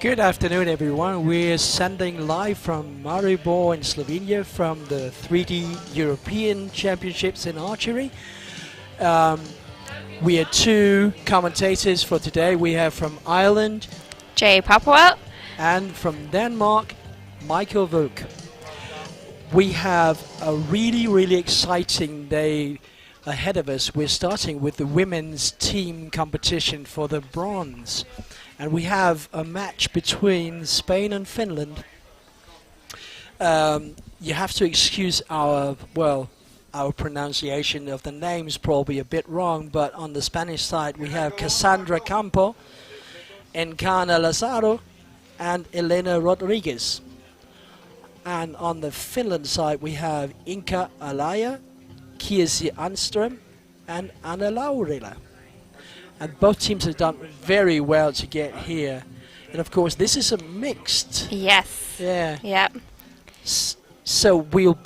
Good afternoon, everyone. We're sending live from Maribor in Slovenia from the 3D European Championships in archery. We are two commentators for today. We have from Ireland, Jay Papawell, and from Denmark, Michael Vuk. We have a really exciting day ahead of us. We're starting with the women's team competition for the bronze. And we have a match between Spain and Finland. You have to excuse our pronunciation of the names, probably a bit wrong, but on the Spanish side we have Cassandra Campo, Encarna Lazaro, and Elena Rodriguez. And on the Finland side we have Inka Alaya, Kirsi Anström, and Anna Laurila. And both teams have done very well to get here. And of course, this is a mixed. Yes. Yeah. Yeah. So we'll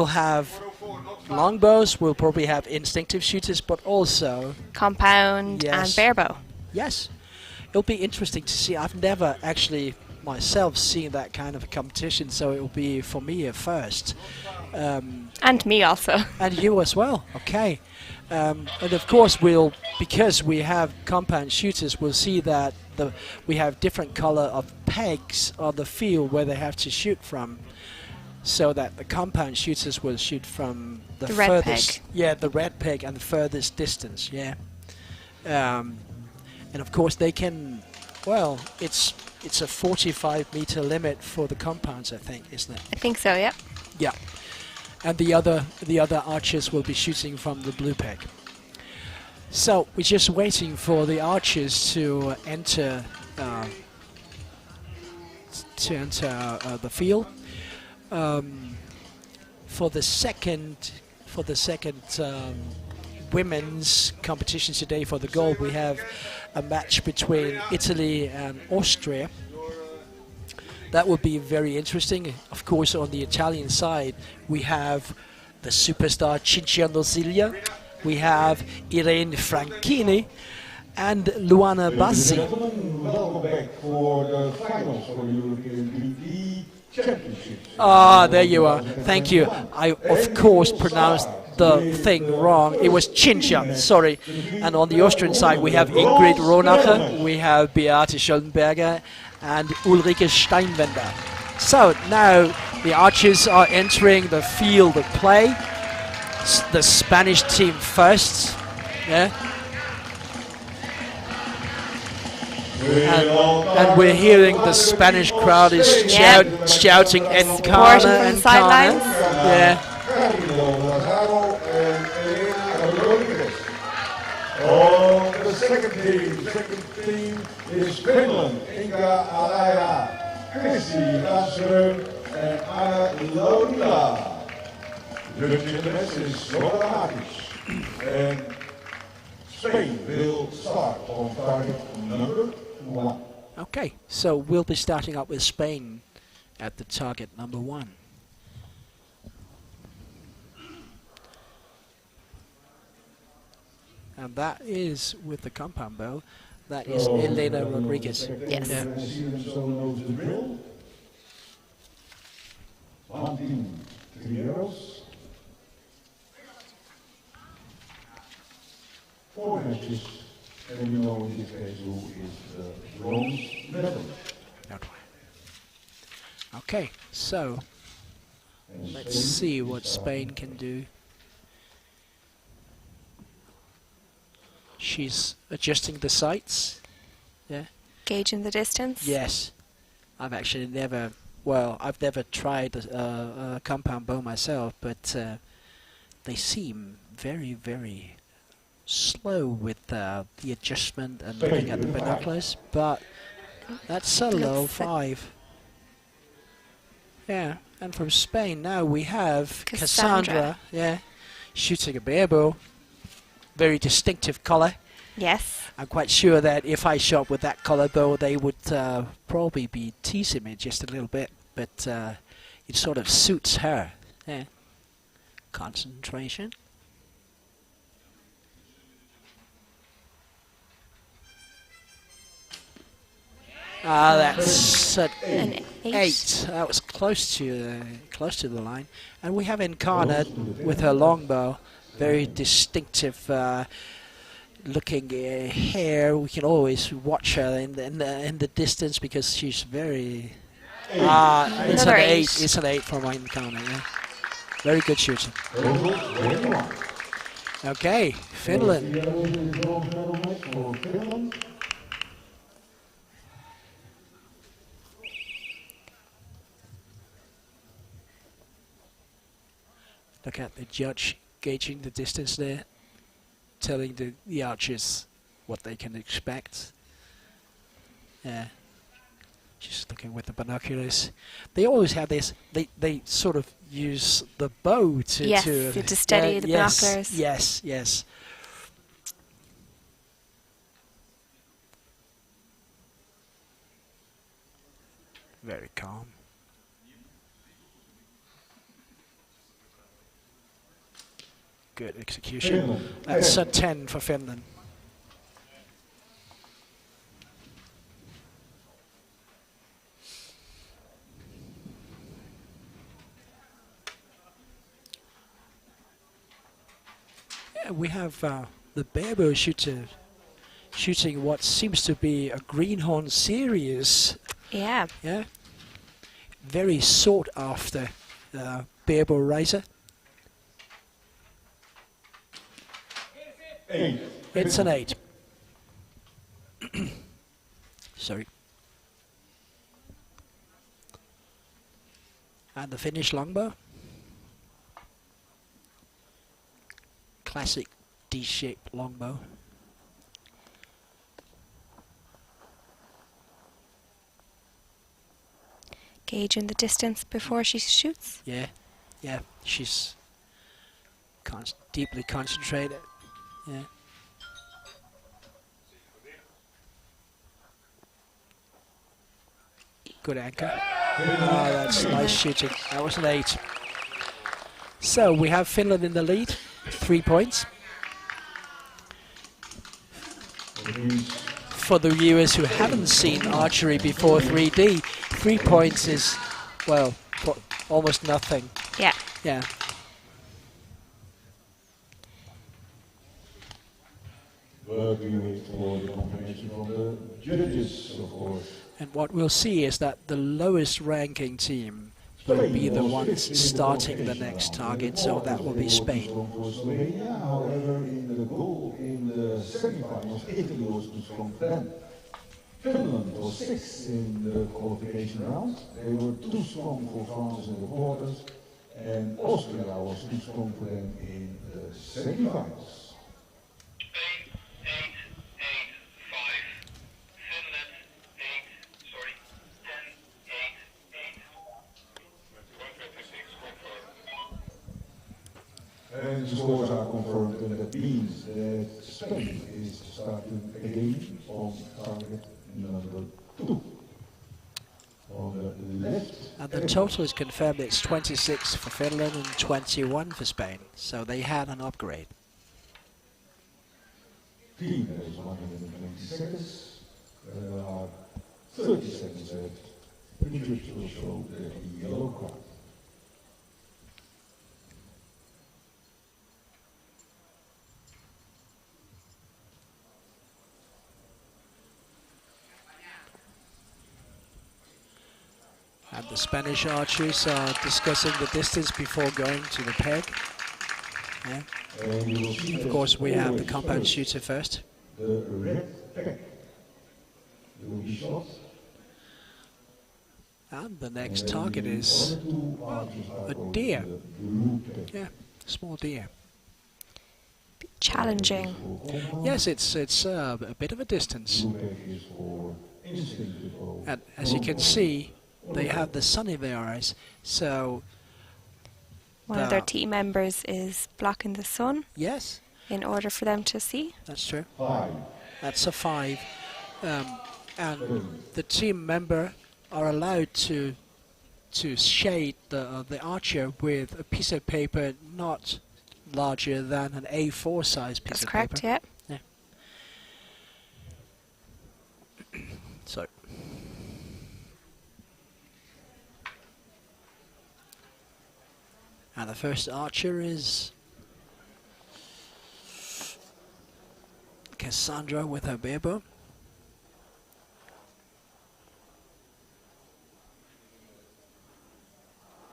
have longbows. We'll probably have instinctive shooters, but also compound and barebow. Yes. It'll be interesting to see. I've never actually myself seen that kind of a competition, so it will be for me a first. And me also. And you as well. Okay. And of course, because we have compound shooters, we'll see that we have different color of pegs on the field where they have to shoot from, so that the compound shooters will shoot from the furthest. Yeah, the red peg and the furthest distance. Yeah. And of course, they can. Well, it's a 45-meter limit for the compounds, I think, isn't it? I think so. Yeah. Yeah. And the other archers will be shooting from the blue peg. So we're just waiting for the archers to enter the field. For the second women's competition today for the gold, we have a match between Italy and Austria. That would be very interesting. Of course, on the Italian side, we have the superstar Cinzia Nosilia, we have Irene Franchini, and Luana Bassi. Welcome back for the finals for the European 3D Championships. Ah, there you are. Thank you. I, of course, pronounced the thing wrong. It was Cinzia, sorry. And on the Austrian side, we have Ingrid Ronacher, we have Beate Schollenberger, and Ulrike Steinwender. So now the archers are entering the field of play. The Spanish team first. Yeah. And we're hearing the Spanish crowd is shouting Encarna, Encarna. Yeah. On the second team is Finland, Inka Alaya, Kirsi Anström, and Anna Laurila. The gymnast is Lola and Spain will start on target number 1. Okay, so we'll be starting up with Spain at the target number 1. And that is with the compound bow. That is Elena Rodriguez. Yes. Yeah. Knows the drill. 1 team, 3 arrows. 4 matches, and you know in this case who is the bronze medal. Okay, so let's see what Spain can do. She's adjusting the sights. Yeah. Gauging the distance. Yes. I've actually never well, I've never tried a compound bow myself, but they seem very, very slow with the adjustment and looking at the binoculars. But that's a low 5. Yeah, and from Spain now we have Cassandra. Yeah, shooting a barebow. Very distinctive colour. Yes. I'm quite sure that if I shot with that colour bow, they would probably be teasing me just a little bit. But it sort of suits her. Yeah. Concentration. That's an 8. That was close to the line. And we have Incarnate with her longbow, very distinctive looking hair. We can always watch her in the distance because she's very. It's an 8. It's an 8 from Incarnate. Yeah. Very good shooting. Okay, Finland. Look at the judge gauging the distance there, telling the archers what they can expect. Yeah, just looking with the binoculars. They always have this. They sort of use the bow to steady the binoculars. Yes. Very calm. Good execution. That's a 10 for Finland. Yeah, we have the barebow shooter shooting what seems to be a greenhorn series. Yeah. Yeah. Very sought after barebow riser. 8. It's an 8. Sorry. And the Finnish longbow. Classic D-shaped longbow. Gauging the distance before she shoots. Yeah. She's deeply concentrated. Yeah. Good anchor. That's nice shooting. That was an 8. So we have Finland in the lead, 3 points. For the viewers who haven't seen archery before 3D, 3 points is, well, almost nothing. Yeah. Yeah. But we wait for the confirmation from the judges, of course. And what we'll see is that the lowest ranking team will be the ones starting the next target, so that will be Spain. However, in the goal in the semi-finals, Italy was too strong for them. Finland was 6th in the qualification round. They were too strong for France in the quarters, and Austria was too strong for them in the semi-finals. And the scores are confirmed, and that means that Spain is starting again on target number 2. On the left. And the total is confirmed. It's 26 for Finland and 21 for Spain. So they had an upgrade. Team has 120 seconds. There are 30 seconds left. The judge will show the yellow card. And the Spanish archers are discussing the distance before going to the peg. Yeah. Of course, we have the compound shooter first. The red peg will be shot. And the next And target the is other two archers are a called deer. the blue pack. Yeah, small deer. Challenging. Yes, it's a bit of a distance. Blue pack is for instinctive bow. And as you can see, they have the sun in their eyes. So, One of their team members is blocking the sun yes, in order for them to see. that's true. 5. That's a 5. And the team member are allowed to shade the archer with a piece of paper not larger than an A4 size piece That's of correct, paper. yeah. So, and the first archer is Cassandra with her bear bow.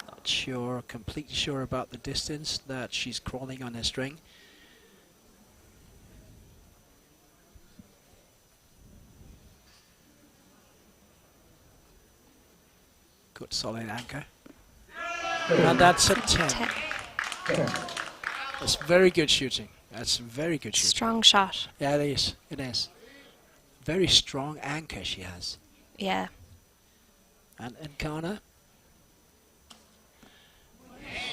Not sure, completely sure about the distance that she's crawling on her string. Good solid anchor. And that's a 10. 10. That's very good shooting. That's very good shooting. Strong shot. Yeah, it is. It is. Very strong anchor she has. Yeah. And Kana,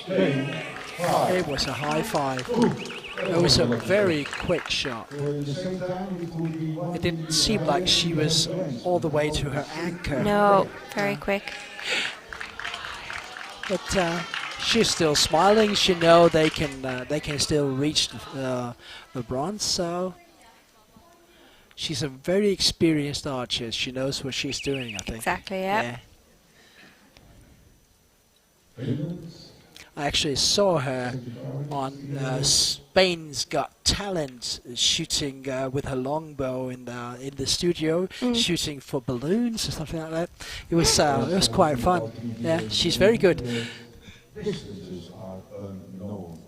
Spain, 5. it was a high 5. It was a very quick shot. At the same time, it would be one It didn't seem like she was all the way to her anchor. No, very quick. But she's still smiling. She know they can still reach the bronze. So she's a very experienced archer. She knows what she's doing, I think. Exactly, yeah. Finland's I actually saw her on Spain's Got Talent shooting with her longbow in the studio, shooting for balloons or something like that. It was quite fun. Yeah, she's very good. distances are unknown.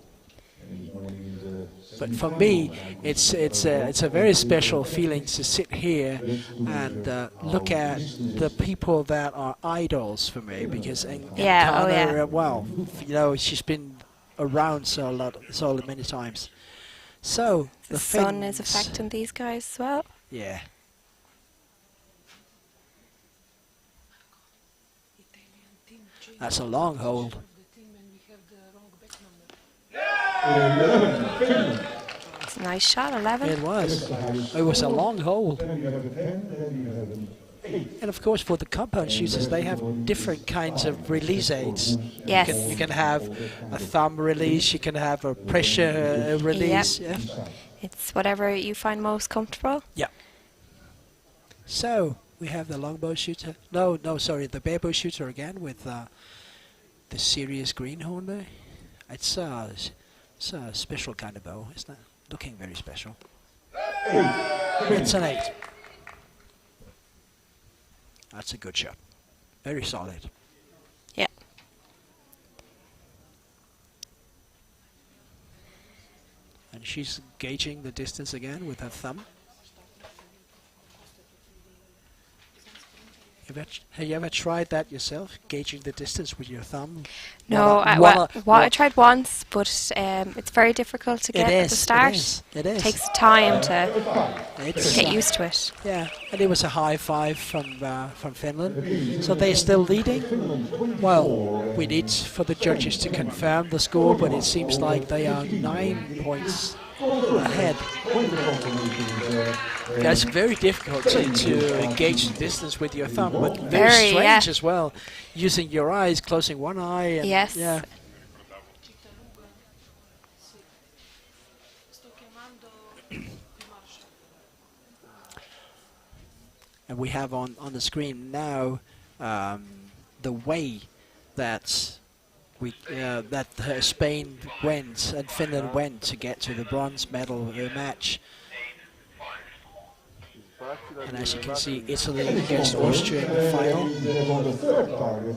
And when in the But for me, it's a very special feeling to sit here and look at the people that are idols for me, because Yeah, oh Kana, yeah. well, you know, she's been around so many times. So The the sun is Finns, affecting these guys as well. yeah. That's a long hold. 11, Finland. It's a nice shot, 11. It was. It was a long hold. Then you have a 10, then you have an 8. And of course, for the compound shooters, they have different kinds of release aids. Yes. You can have a thumb release, you can have a pressure release. Yeah. It's whatever you find most comfortable. So we have the longbow shooter. No, sorry, the barebow shooter again with the serious greenhorn there. It's a special kind of bow. It's not looking very special. It's an 8. That's a good shot. Very solid. Yeah. And she's gauging the distance again with her thumb. Have you ever tried that yourself, gauging the distance with your thumb? No, I tried once, but it's very difficult to get at the start. It is. Takes time to It's, get used to it. Yeah, and it was a high 5 from Finland. So they're still leading. Well, we need for the judges to confirm the score, but it seems like they are 9 points ahead. That's very difficult to engage the distance with your thumb, but very strange as well. Using your eyes, closing one eye. And Yes. Yeah. And we have on the screen now the way that Spain went and Finland went to get to the bronze medal match. And as you can see, Italy against Austria in the final. On the third target,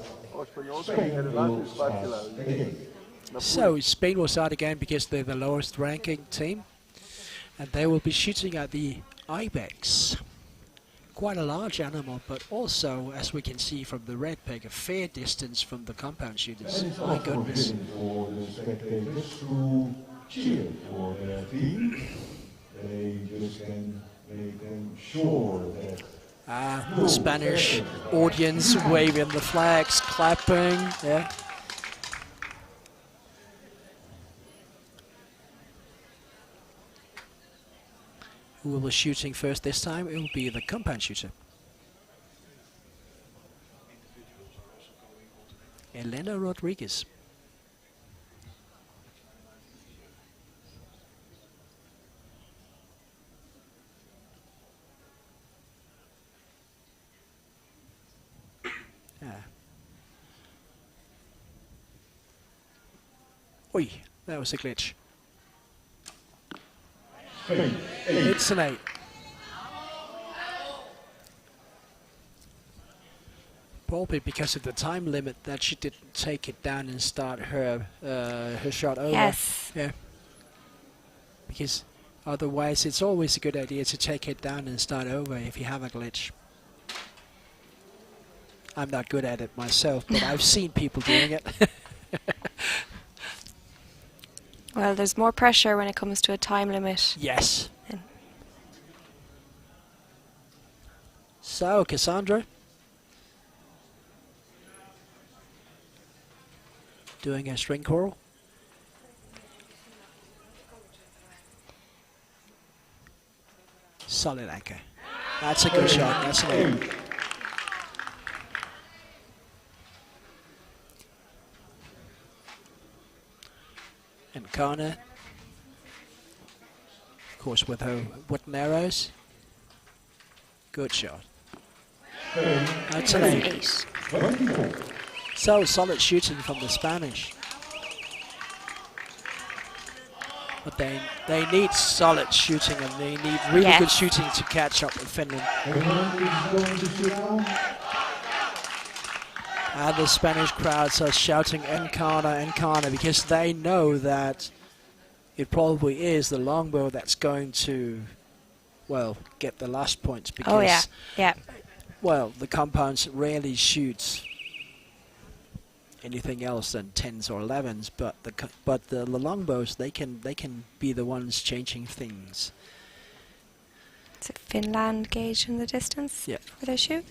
Spain will start again. So Spain will start again because they're the lowest ranking team. And they will be shooting at the Ibex. quite a large animal, but also, as we can see from the red peg, a fair distance from the compound shooters. And it's My also goodness. forbidden for the spectators to cheer for their team. They just can make them sure that The Spanish audience waving the flags, clapping, yeah. Who will be shooting first this time? It will be the compound shooter. Elena Rodriguez. Oi, that was a glitch. It's an 8. Probably because of the time limit that she didn't take it down and start her shot over. Yes. Yeah. Because otherwise it's always a good idea to take it down and start over if you have a glitch. I'm not good at it myself, but I've seen people doing it. Well, there's more pressure when it comes to a time limit. Yes. So, Cassandra. Doing a string coral. Solid anchor. That's a good shot. That's an 8. And Kana, of course, with her wooden arrows. Good shot. That's an 8. So solid shooting from the Spanish. But they need solid shooting, and they need really good shooting to catch up with Finland. And the Spanish crowds are shouting Encana, Encana, because they know that it probably is the longbow that's going to, well, get the last points. Because, well, the compounds rarely shoots anything else than 10s or 11s, but the longbows, they can be the ones changing things. Is it Finland gauge in the distance for their shoot?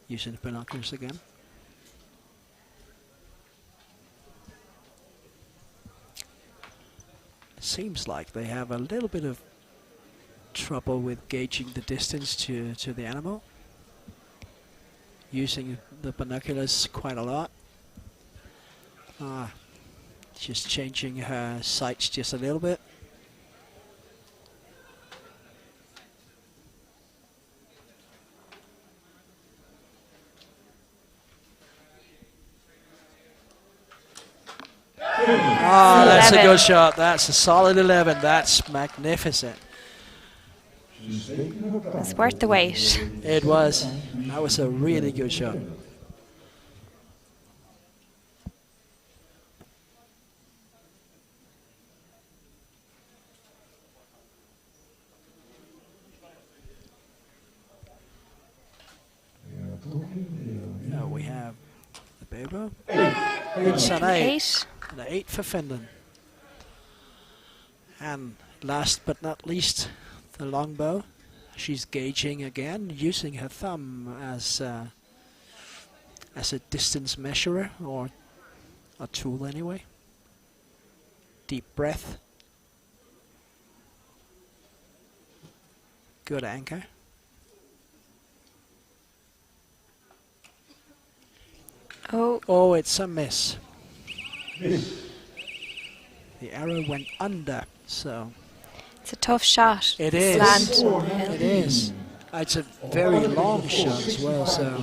Using the binoculars again. It seems like they have a little bit of trouble with gauging the distance to the animal. Using the binoculars quite a lot. Just changing her sights just a little bit. That's a good shot. That's a solid 11. That's magnificent. It's worth the wait. It was. That was a really good shot. Now we have the Bebo. It's an 8. An 8 for Finland. And last but not least, the longbow. She's gauging again, using her thumb as a distance measurer, or a tool anyway. Deep breath. Good anchor. Oh, it's a miss. The arrow went under, so... It's a tough shot. It is. It is. It's a very long shot as well, so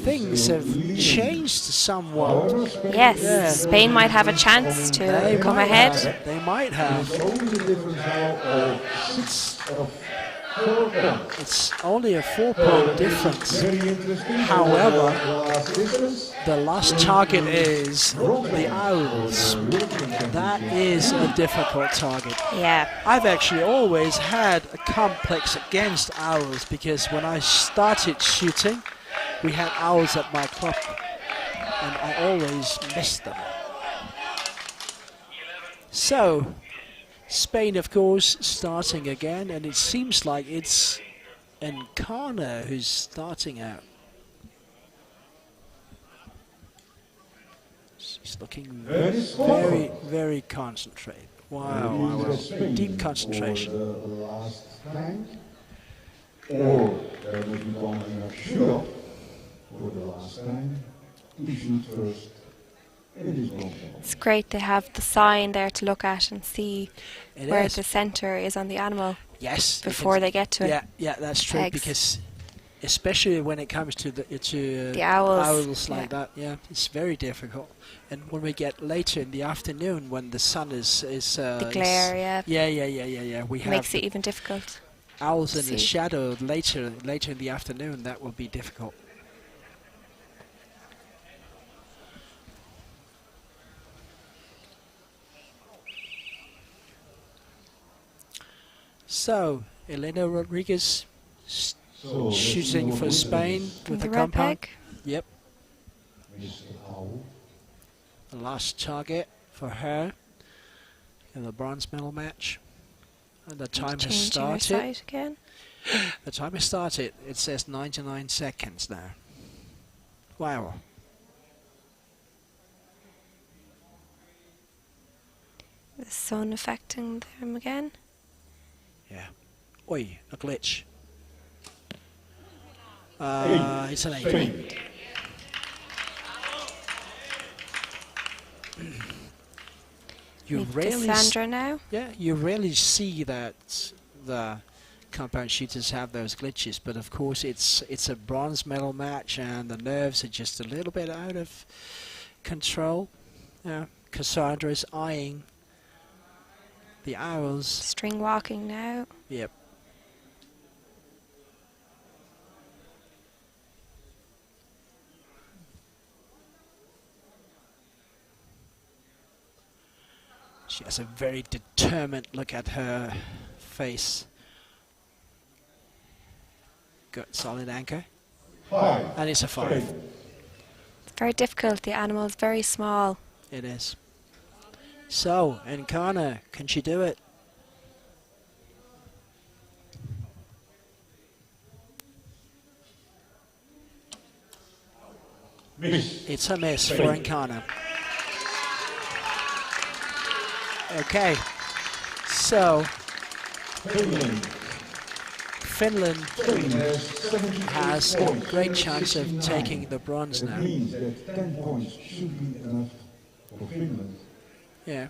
things have changed somewhat. Yes, Spain might have a chance to come ahead. They might have. It's only a 4-point difference. However, the last target is the Owls. That is a difficult target. Yeah. I've actually always had a complex against Owls because when I started shooting, we had Owls at my club and I always missed them. So, Spain, of course, starting again, and it seems like it's Encana who's starting out. She's looking very, very concentrated. Wow, deep concentration. Or maybe going to shoot up for the last time. To shoot first. It's great they have the sign there to look at and see where the centre is on the animal. Yes. Before they get to it. Yeah, that's true. Eggs. Because especially when it comes to the owls like that, it's very difficult. And when we get later in the afternoon, when the sun is the glare, we have makes it even difficult. Owls in the shadow later in the afternoon. That will be difficult. So, Elena Rodriguez shooting for Spain with the compound. Yep. The last target for her in the bronze medal match. And the time has started. Again. The time has started. It says 99 seconds now. Wow. The sun affecting them again. Yeah. Oi, a glitch. It's an 8. You rarely Cassandra now? Yeah, you rarely see that the compound shooters have those glitches, but of course it's a bronze medal match and the nerves are just a little bit out of control. Cassandra is eyeing the Owls. String walking now. Yep. She has a very determined look at her face. Good, solid anchor. 5. And it's a 5. It's very difficult. The animal is very small. It is. So, Encana, can she do it? Miss. It's a miss for Encana. Okay, so Finland has a great chance of taking the bronze now. That 10 points should be enough for Finland. Yeah.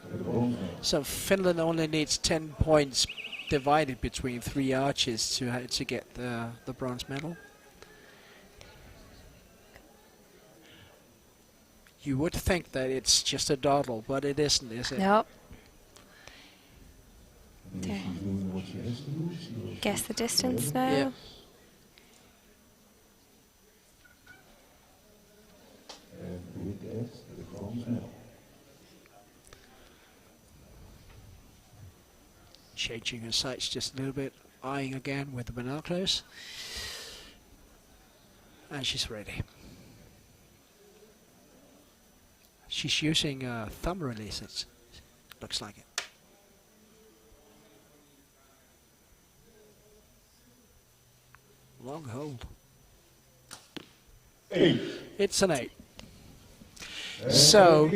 So Finland only needs 10 points divided between 3 archers to get the bronze medal. You would think that it's just a dawdle, but it isn't, is it? No. Guess the distance now. Yeah. Changing her sights just a little bit, eyeing again with the binoculars. And she's ready. She's using thumb releases, looks like it. Long hold. 8. It's an 8. So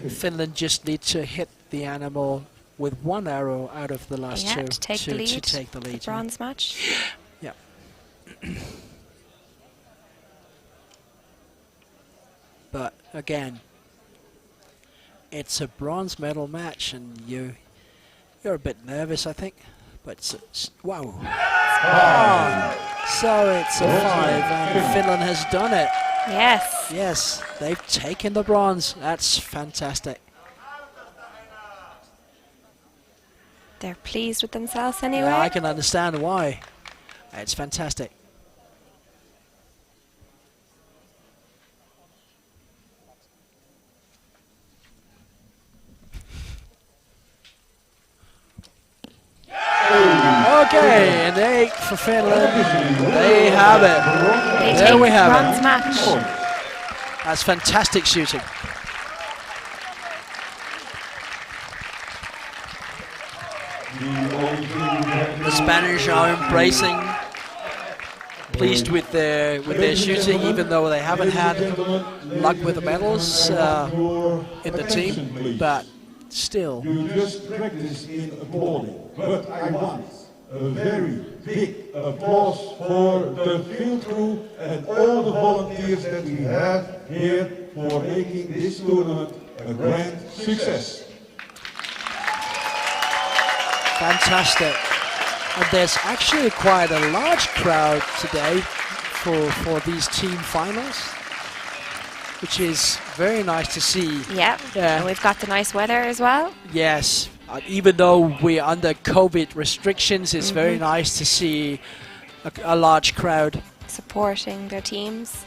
Finland just needs to hit the animal with 1 arrow out of the last 2 to take the lead. The bronze match. Yeah. But again, it's a bronze medal match, and you're a bit nervous, I think. But wow! So it's a 5, and Finland has done it. Yes. Yes, they've taken the bronze. That's fantastic. They're pleased with themselves anyway. Yeah, I can understand why. It's fantastic. Okay, and 8 for Finland. They have it. There we have bronze it. match. That's fantastic shooting. The Spanish are embracing, pleased with their shooting, even though they haven't had luck with the medals in the team, but still. You just practice in applauding, but I want a very big applause for the field crew and all the volunteers that we have here for making this tournament a grand success. Fantastic. And there's actually quite a large crowd today for these team finals, which is very nice to see. Yeah, and we've got the nice weather as well. Yes, even though we're under COVID restrictions, it's very nice to see a large crowd supporting their teams.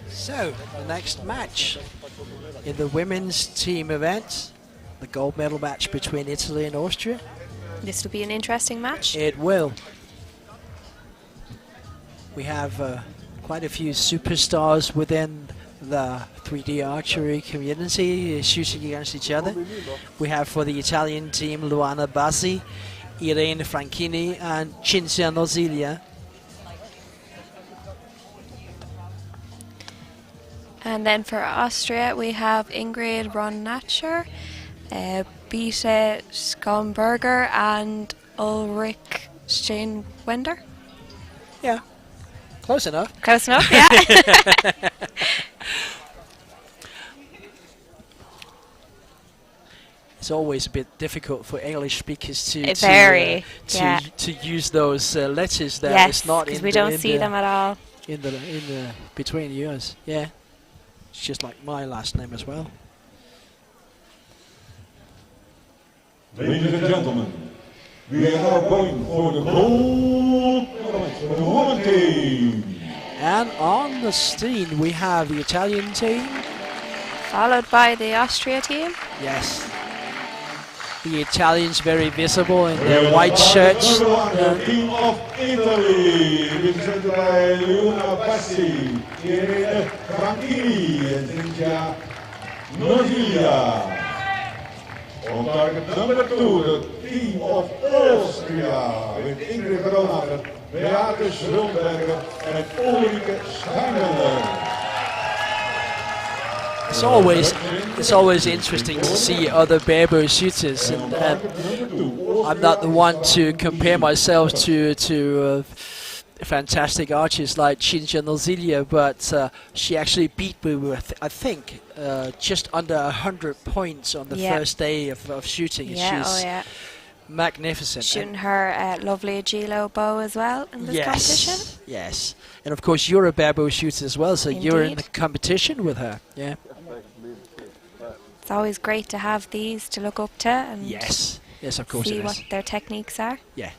So, the next match in the women's team event, the gold medal match between Italy and Austria. This will be an interesting match. It will. We have quite a few superstars within the 3D archery community shooting against each other. We have for the Italian team Luana Bassi, Irene Franchini and Cinzia Nozilia. And then for Austria, we have Ingrid Ronnacher, Bita Schomberger, and Ulrich Steinwender. Yeah, close enough. Close enough, yeah. It's always a bit difficult for English speakers to use those letters that yes, it's not because in we don't see them at all in the between yours. Yeah, it's just like my last name as well. Ladies and gentlemen, we are now going for the gold for the women team. And on the scene we have the Italian team, followed by the Austria team. Yes. The Italians very visible in their white shirts. The team of Italy, represented by Luana Bassi, Irene Franchini and Cinzia Nozilia. On target number 2, the team of Austria, with Ingrid Ronnacher, Beate Schulberger and Ulrike Steinwender. It's always interesting to see other barebow shooters, and I'm not the one to compare myself to fantastic archers like Cinzia Nozilia, but she actually beat me with, I think, just under 100 points on the first day of shooting. Yeah, She's magnificent. Shooting her lovely Gilo bow as well in this competition. Yes, and of course you're a barebow shooter as well, so Indeed. you're in the competition with her. Yeah. It's always great to have these to look up to and yes, of course see it is. what their techniques are. Yeah.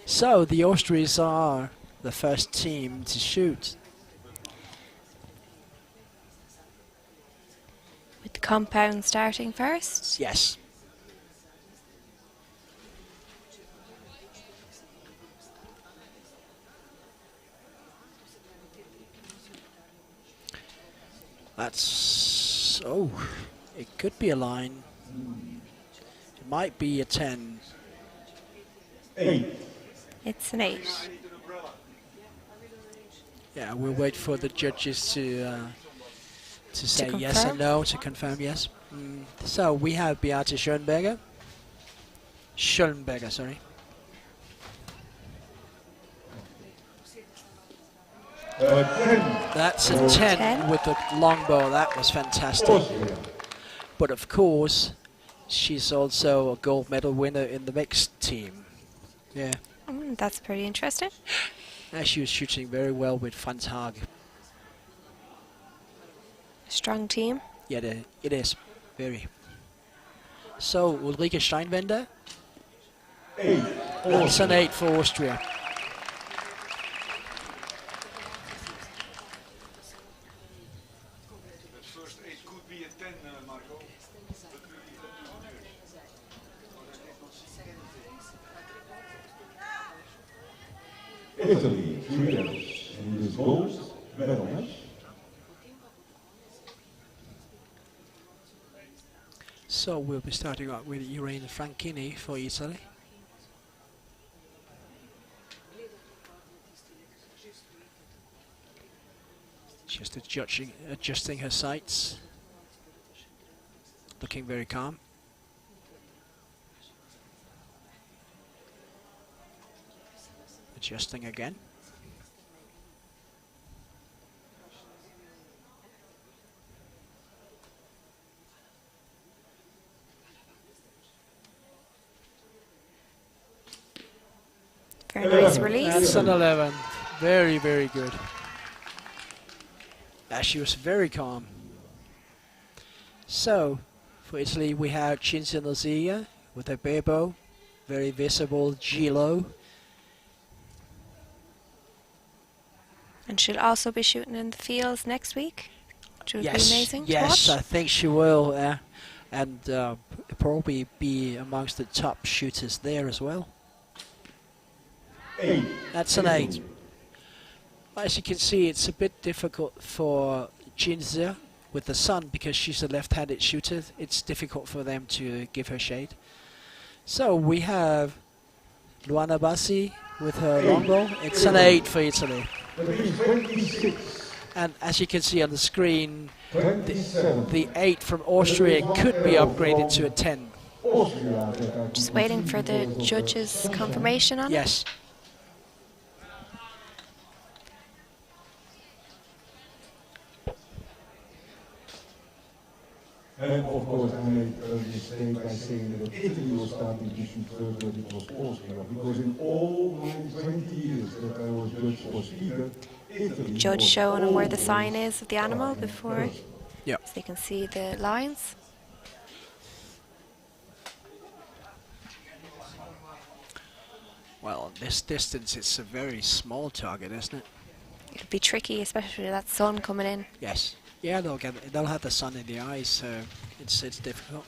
So the Austrians are the first team to shoot. With the compound starting first. Yes. That's... oh, it could be a line. It might be a 10. 8. It's an 8. Yeah, we'll wait for the judges to say yes confirm? or no, to confirm yes. So we have Beate Schönberger, sorry. That's a 10 with the longbow. That was fantastic. But of course, she's also a gold medal winner in the mixed team. Yeah. That's pretty interesting. She was shooting very well with Franz Haag. Strong team. Yeah, it is. Very. So, Ulrike Steinwender. 8. That's an 8 for Austria. Italy, 3 medals. And this gold medal match. So we'll be starting out with Irene Franchini for Italy. Just adjusting her sights. Looking very calm. Adjusting again. Very nice release. That's an 11. Very, very good. She was very calm. So, for Italy, we have Cinzia Nozia with her bebo. Very visible Gilo. And she'll also be shooting in the fields next week, which would be amazing to yes, watch. I think she will. And probably be amongst the top shooters there as well. 8. That's an 8. As you can see, it's a bit difficult for Cinzia with the sun because she's a left-handed shooter. It's difficult for them to give her shade. So we have Luana Bassi with her longbow. It's an 8 for Italy. And as you can see on the screen, the 8 from Austria could be upgraded to a 10. Just waiting for the judges' confirmation on it. Yes. And of course, I made a mistake by saying that Italy was starting to shoot first, but it was Austria. Because in all my 20 years that I was judge for speaker, Italy Judge was showing them where the always sign is of the animal starting before, first. Yeah. so they can see the lines. Well, this distance, it's a very small target, isn't it? It'll be tricky, especially with that sun coming in. Yes. Yeah, they'll have the sun in the eyes, so it's difficult.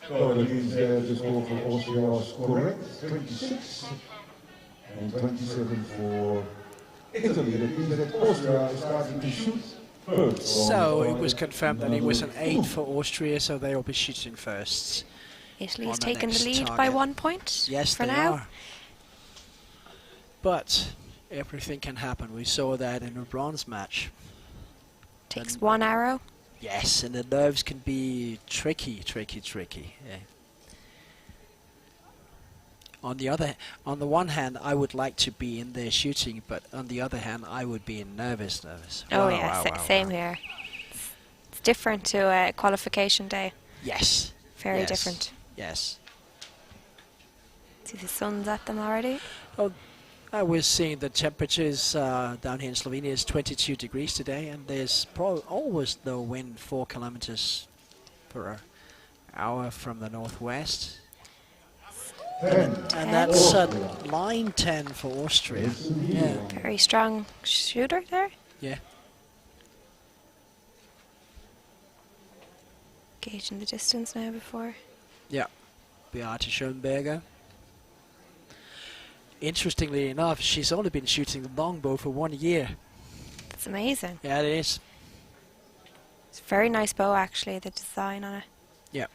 So that means the score for Austria was correct, 26, and 27 for Italy. That means that Austria is starting to shoot first. So it was confirmed that it was an 8 for Austria, so they will be shooting first. Italy's On the taking the next lead by target. 1 point Yes, for they now. are. But everything can happen. We saw that in a bronze match. Takes 1 arrow. Yes, and the nerves can be tricky. Yeah. On the one hand, I would like to be in there shooting, but on the other hand, I would be nervous. Oh Wow, yeah, wow, wow, same wow. here. It's different to a qualification day. Yes. Very Yes. different. Yes. See the sun's at them already. Oh, I was seeing the temperatures down here in Slovenia is 22 degrees today, and there's almost no wind, 4 kilometers per hour from the northwest. And that's line 10 for Austria. Yeah. Very strong shooter there. Yeah. Gauging the distance now before. Yeah. Beate Schönberger. Interestingly enough, she's only been shooting the longbow for 1 year. That's amazing. Yeah, it is. It's a very nice bow, actually, the design on it. Yeah.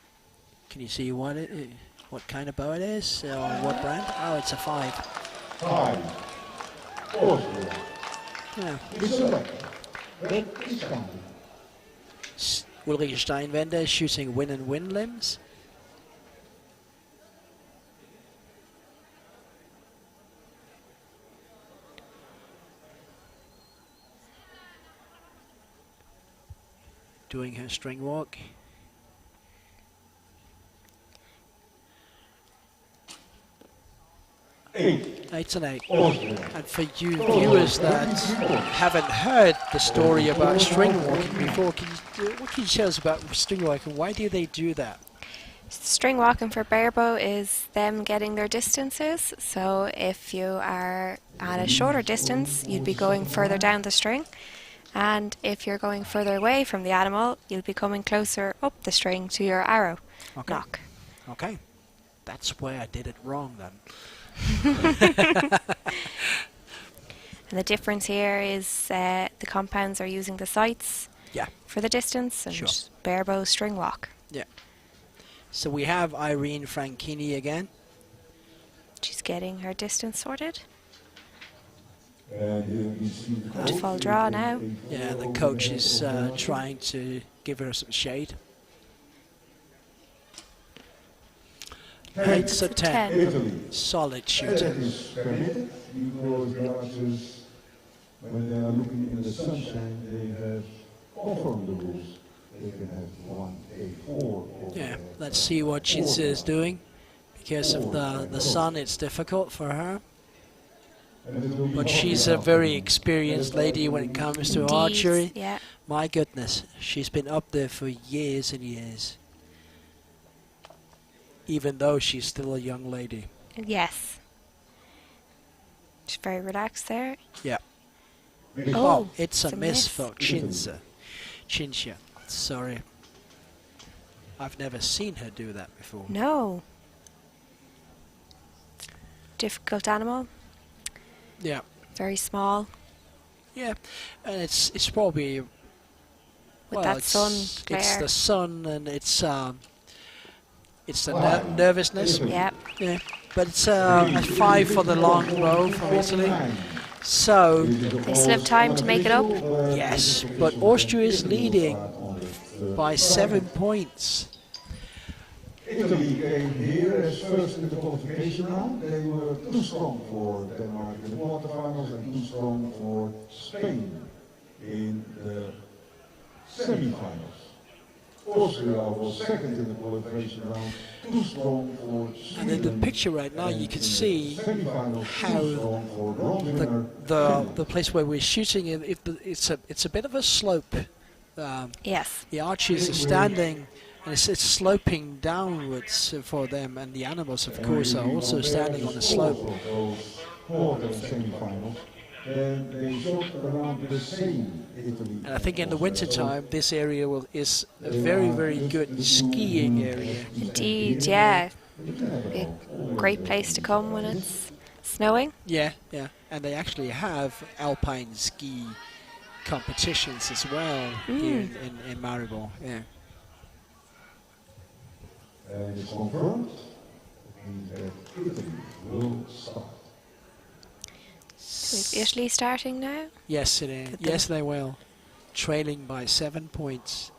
Can you see what kind of bow it is? What brand? Oh, it's a 5. 5. Austria. Yeah. Red is counted. Ulrike Steinwender shooting win and win limbs. Doing her string walk. It's an 8. And for you viewers that haven't heard the story about string walking before, what can you tell us about string walking? Why do they do that? String walking for barebow is them getting their distances. So if you are at a shorter distance, you'd be going further down the string. And if you're going further away from the animal, you'll be coming closer up the string to your arrow nock. Okay. That's why I did it wrong then. And the difference here is the compounds are using the sights for the distance and barebow string walk. Yeah. So we have Irene Franchini again. She's getting her distance sorted. To full draw now. Yeah, the coach is trying to give her some shade. It's a 10. Italy. Solid shooting. That is permitted because the archers, when they are looking in the sunshine, they have confirmed the rules. They can have 1 A4. Yeah, let's see what she's doing. Because of the sun, it's difficult for her. But she's a very experienced lady when it comes to archery. Yeah. My goodness, she's been up there for years and years. Even though she's still a young lady. Yes. She's very relaxed there. Yeah. Oh, it's a miss for Cinzia. Sorry. I've never seen her do that before. No. Difficult animal. Yeah. Very small. Yeah, and it's probably with that sun glare. It's the sun and it's the nervousness. Yeah. Yeah, but it's a 5 for the long bow from Italy. So they still have time to make it up. Yes, but Austria is leading by 7 points. Italy came here as first in the qualification round. They were too strong for Denmark in the quarterfinals and too strong for Spain in the semi-finals. Austria was second in the qualification round, too strong for Sweden. And in the picture right now, you can see how the place where we're shooting, it's a bit of a slope. Yes. The archers are standing, and it's sloping downwards for them, and the animals, of course, are also standing on the slope. And they shot around the same Italy. And I think in the winter time, this area is a very, very good skiing area. Indeed, yeah. A great place to come when it's snowing. Yeah, yeah. And they actually have alpine ski competitions as well here in Maribor. Yeah. And it's confirmed that Italy will start. Is Italy starting now? Yes, it is. Yes, they will. Trailing by 7 points.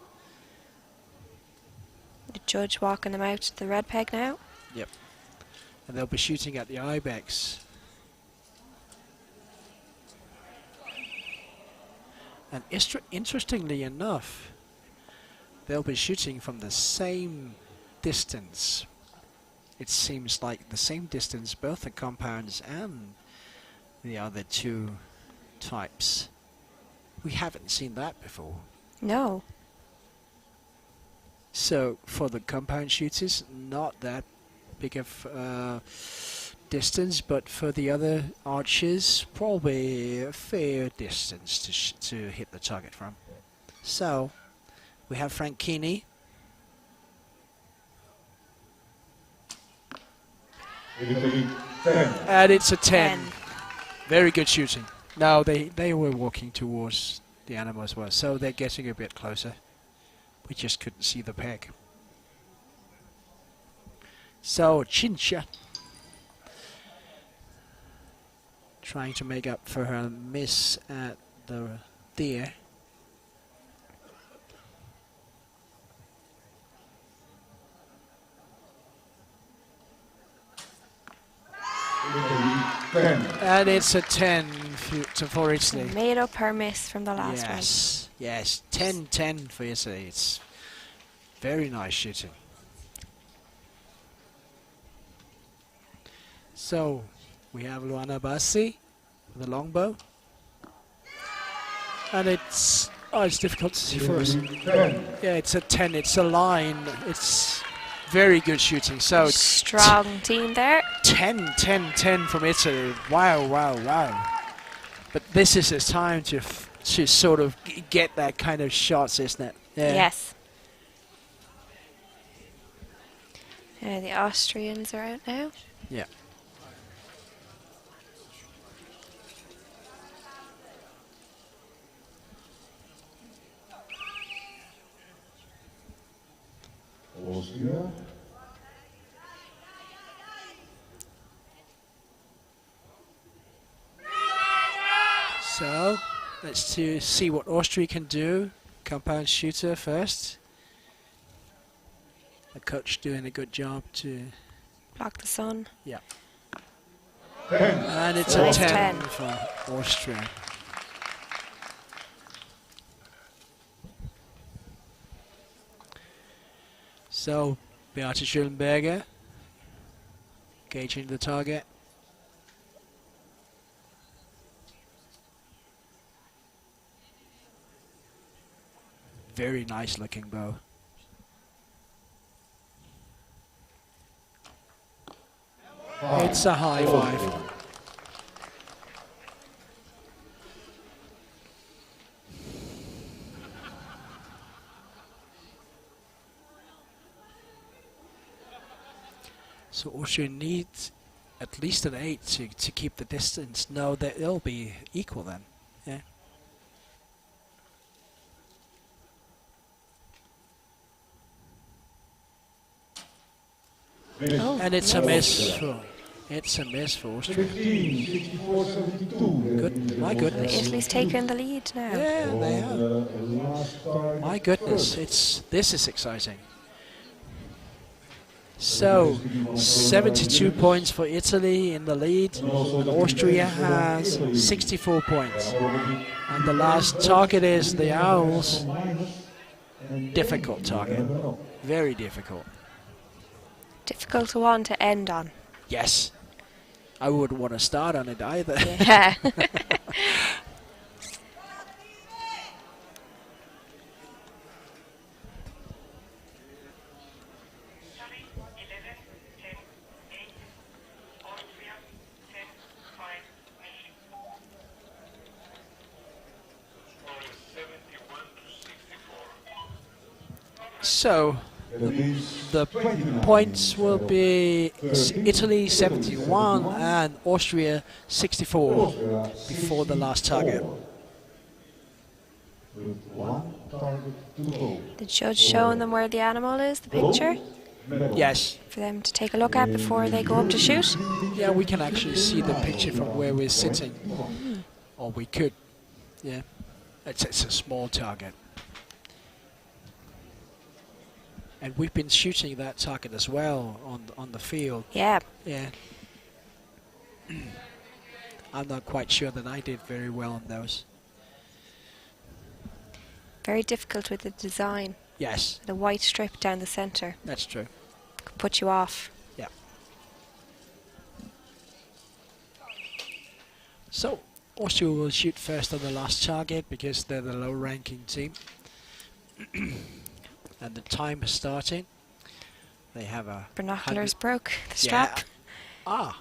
The judge walking them out to the red peg now. Yep. And they'll be shooting at the ibex. And interestingly enough, they'll be shooting from the same distance. It seems like the same distance, both the compounds and the other two types. We haven't seen that before. No. So for the compound shooters, not that big of distance, but for the other archers, probably a fair distance to hit the target from. So we have Franchini. And it's a 10. Very good shooting. Now they were walking towards the animal as well, so they're getting a bit closer. We just couldn't see the peg. So Chincha trying to make up for her miss at the deer. And it's a 10 for Italy. Made up her miss from the last one. Yes, 10-10 for Italy. It's very nice shooting. So we have Luana Bassi with a longbow. And it's difficult to see for us. Yeah, it's a 10, it's a line. It's very good shooting. So it's strong team there. 10 from Italy. Wow. But this is a time to sort of get that kind of shots, isn't it? Yeah. Yes. The Austrians are out now. Yeah. Austria. So let's see what Austria can do. Compound shooter first. The coach doing a good job to block the sun. Yeah. And it's a 10 for Austria. So Beate Schullenberger gauging the target. Very nice looking bow. It's a high five. So Austria needs at least an 8 to keep the distance. No, they'll be equal then. Yeah. Oh, and it's a miss. It's a miss for Austria. Good, my goodness. Italy's taken the lead now. Yeah, they have. My goodness, this is exciting. So, 72 points for Italy in the lead. And Austria has 64 points. And the last target is the Owls. Difficult target. Very difficult. Difficult one to end on. Yes. I wouldn't want to start on it either. Yeah. So, the points will be Italy 71 and Austria 64 before the last target. The judge showing them where the animal is, the picture? Yes. For them to take a look at before they go up to shoot? Yeah, we can actually see the picture from where we're sitting. Or we could. Yeah. It's a small target. And we've been shooting that target as well on the field. Yeah. Yeah. I'm not quite sure that I did very well on those. Very difficult with the design. Yes. The white strip down the centre. That's true. Could put you off. Yeah. So, Austria will shoot first on the last target because they're the low-ranking team. And the time is starting. They have a... Binoculars broke, the strap. Yeah. Ah,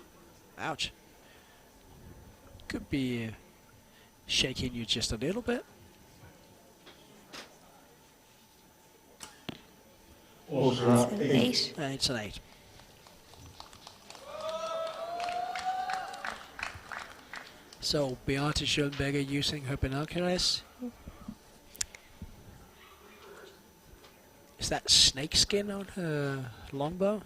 ouch. Could be shaking you just a little bit. It's an 8. It's an 8. So Beate Schullenberger using her binoculars. Is that snake skin on her longbow?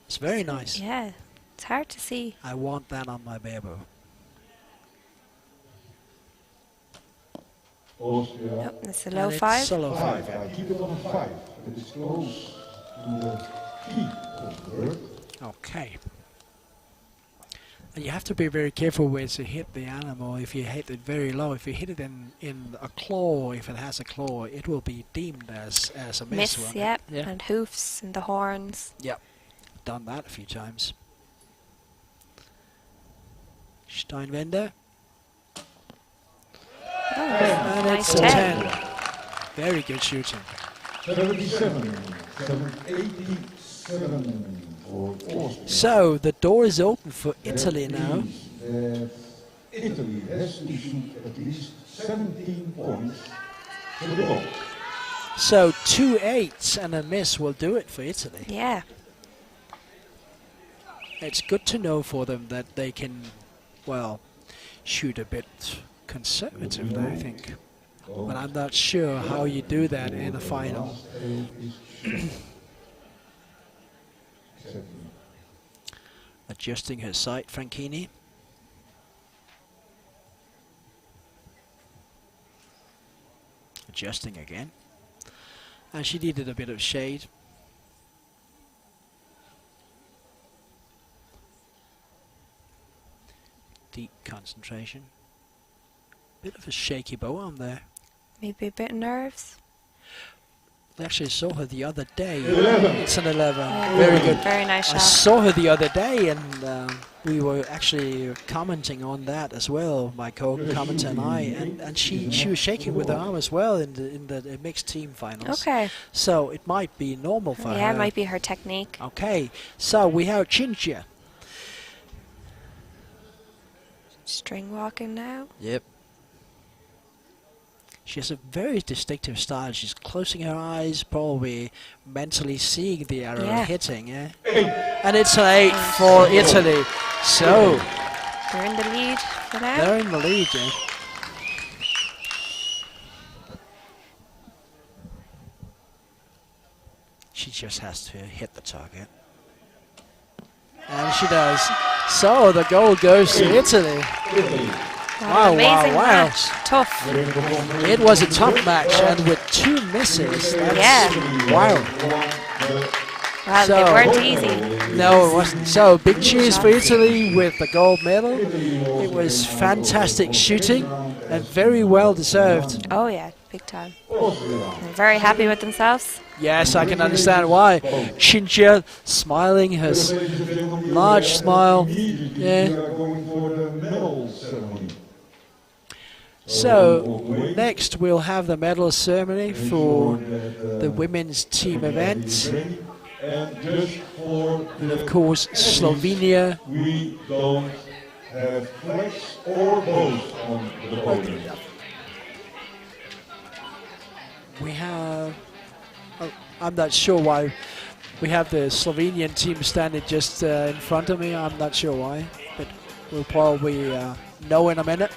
It's very nice. Yeah, it's hard to see. I want that on my barebow. Austria. Oh, it's a And low it's 5. a low 5. 5. I keep it on a 5. It is close to the feet of the bird. Okay. And you have to be very careful where to hit the animal. If you hit it very low, if you hit it in a claw, if it has a claw, it will be deemed as a miss. Miss, won't yep. it? Yeah. And hoofs and the horns. Yep. Done that a few times. Steinwender. Oh, And nice it's a 10. 10. Very good shooting. 77. 87 for Austria. So the door is open for Italy now. That Italy has to shoot at least 17 points for the goal. So 2 8s and a miss will do it for Italy. Yeah. It's good to know for them that they can, well, shoot a bit conservatively, I think. But I'm not sure how you do that in a final. Adjusting her sight, Franchini. Adjusting again. And she needed a bit of shade. Deep concentration. Bit of a shaky bow arm there. Maybe a bit of nerves. I actually saw her the other day. 11. It's an 11. Yeah. Very good. Very nice I shot. saw her the other day, and we were actually commenting on that as well, my co-commentator and I, and she was shaking with her arm as well in the mixed team finals. Okay. So it might be normal for her. Yeah, it might be her technique. Okay, so we have Chinchia. String walking now. Yep. She has a very distinctive style. She's closing her eyes, probably mentally seeing the arrow Yeah. hitting. Yeah. And it's an 8 for Italy. So They're in the lead for now. they're in the lead. Yeah. She just has to hit the target. And she does. So the goal goes to Italy. Wow, Amazing wow. match. Tough. It was a tough match, and with 2 misses, that's Yeah. wow. Well, they So- weren't easy. No, it wasn't. So big cheers for Italy with the gold medal. It was fantastic shooting and very well deserved. Oh yeah, big time. They're very happy with themselves. Yes, I can understand why. Chinchia smiling, her large smile. Yeah. We are going for the medal ceremony. So next we'll have the medal ceremony for the women's team event. And just for And of course Slovenia. we don't have flags or bows on the podium. We have, oh, I'm not sure why we have the Slovenian team standing just in front of me. I'm not sure why, but we'll probably know in a minute.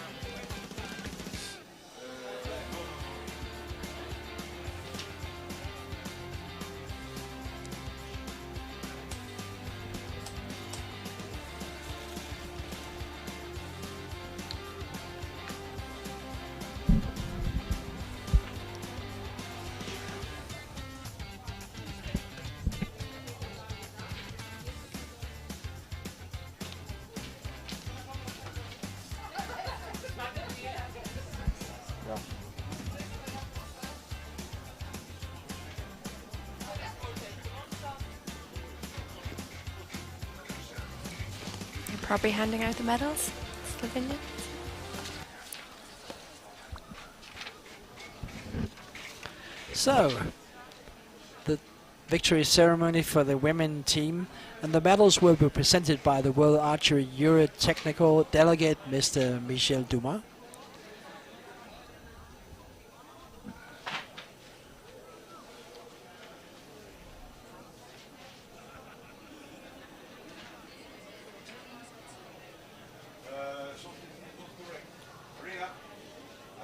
They're probably handing out the medals. Slovenia. So, the victory ceremony for the women team, and the medals will be presented by the World Archery Euro Technical Delegate, Mr. Michel Dumas.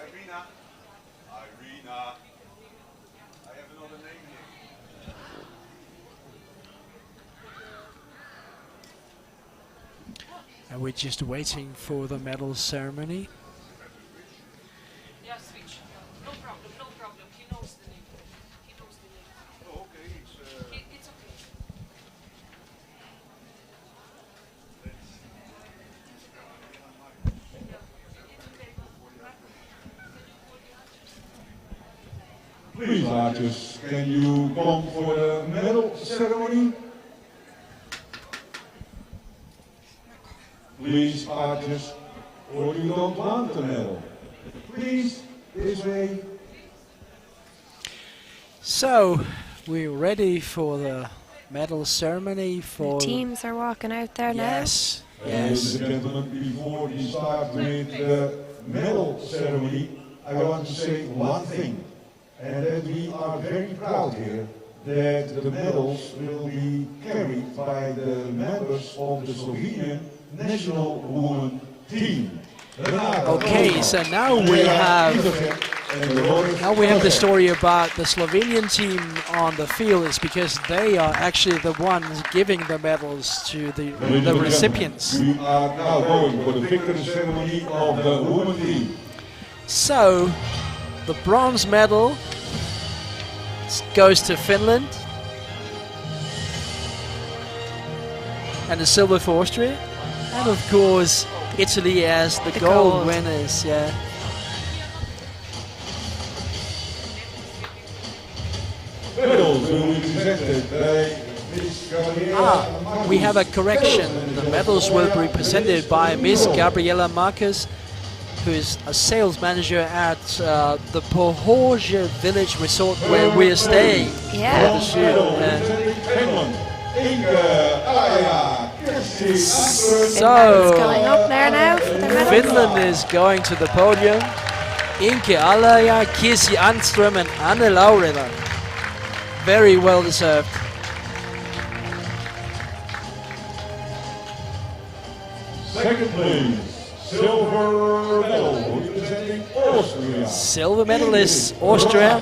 Irina, I have another And we're just waiting for the medal ceremony. Yeah, switch. No problem, no problem. He knows the name. He knows the name. Oh, okay, It's okay. please, archers, can you come for the medal ceremony? Please, archers, or you don't want the medal. Please, this way. So we're ready for the medal ceremony for The teams are walking out there yes, Ladies yes. and gentlemen, before we start with the medal ceremony, I want to say one thing, and that we are very proud here that the medals will be carried by the members of the Slovenian national women team. Okay, so now we have the story about the Slovenian team on the field. Is because they are actually the ones giving the medals to the recipients. We are now going for the victory ceremony of the women team. So the bronze medal goes to Finland, and the silver for Austria, and of course Italy as the gold winners. Yeah. Medals will be presented by Miss Gabriela. We have a correction. The medals will be presented by Miss Gabriela Marcus, who is a sales manager at the Pohorje village resort where we're staying. Yeah. So going up there now for the medals. Finland is going to the podium. Inke Alaja, Kirsi Anström and Anne Laurila. Very well deserved. Second place, silver medal representing Austria. Silver medalists Austria,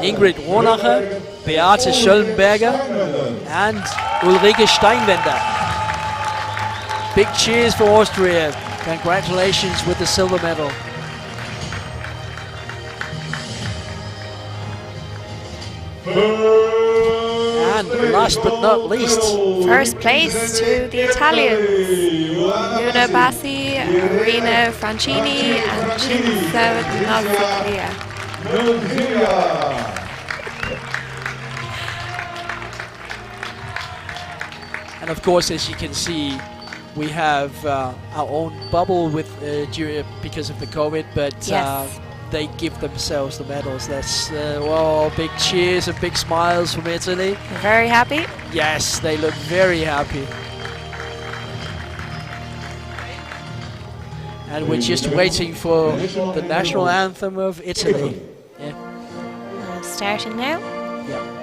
Ingrid Ronacher, Beate Schöllenberger and Ulrike Steinwender. Big cheers for Austria. Congratulations with the silver medal. And last but not least, First place to the Italians. Luna Bassi, Arina Francini and Cinzia Nozzaclia. and of course, as you can see, we have our own bubble with because of the COVID, but Yes. they give themselves the medals. That's well, big cheers and big smiles from Italy. We're very happy. Yes, they look very happy. And we're just waiting for the national anthem of Italy. Yeah. Starting now. Yeah.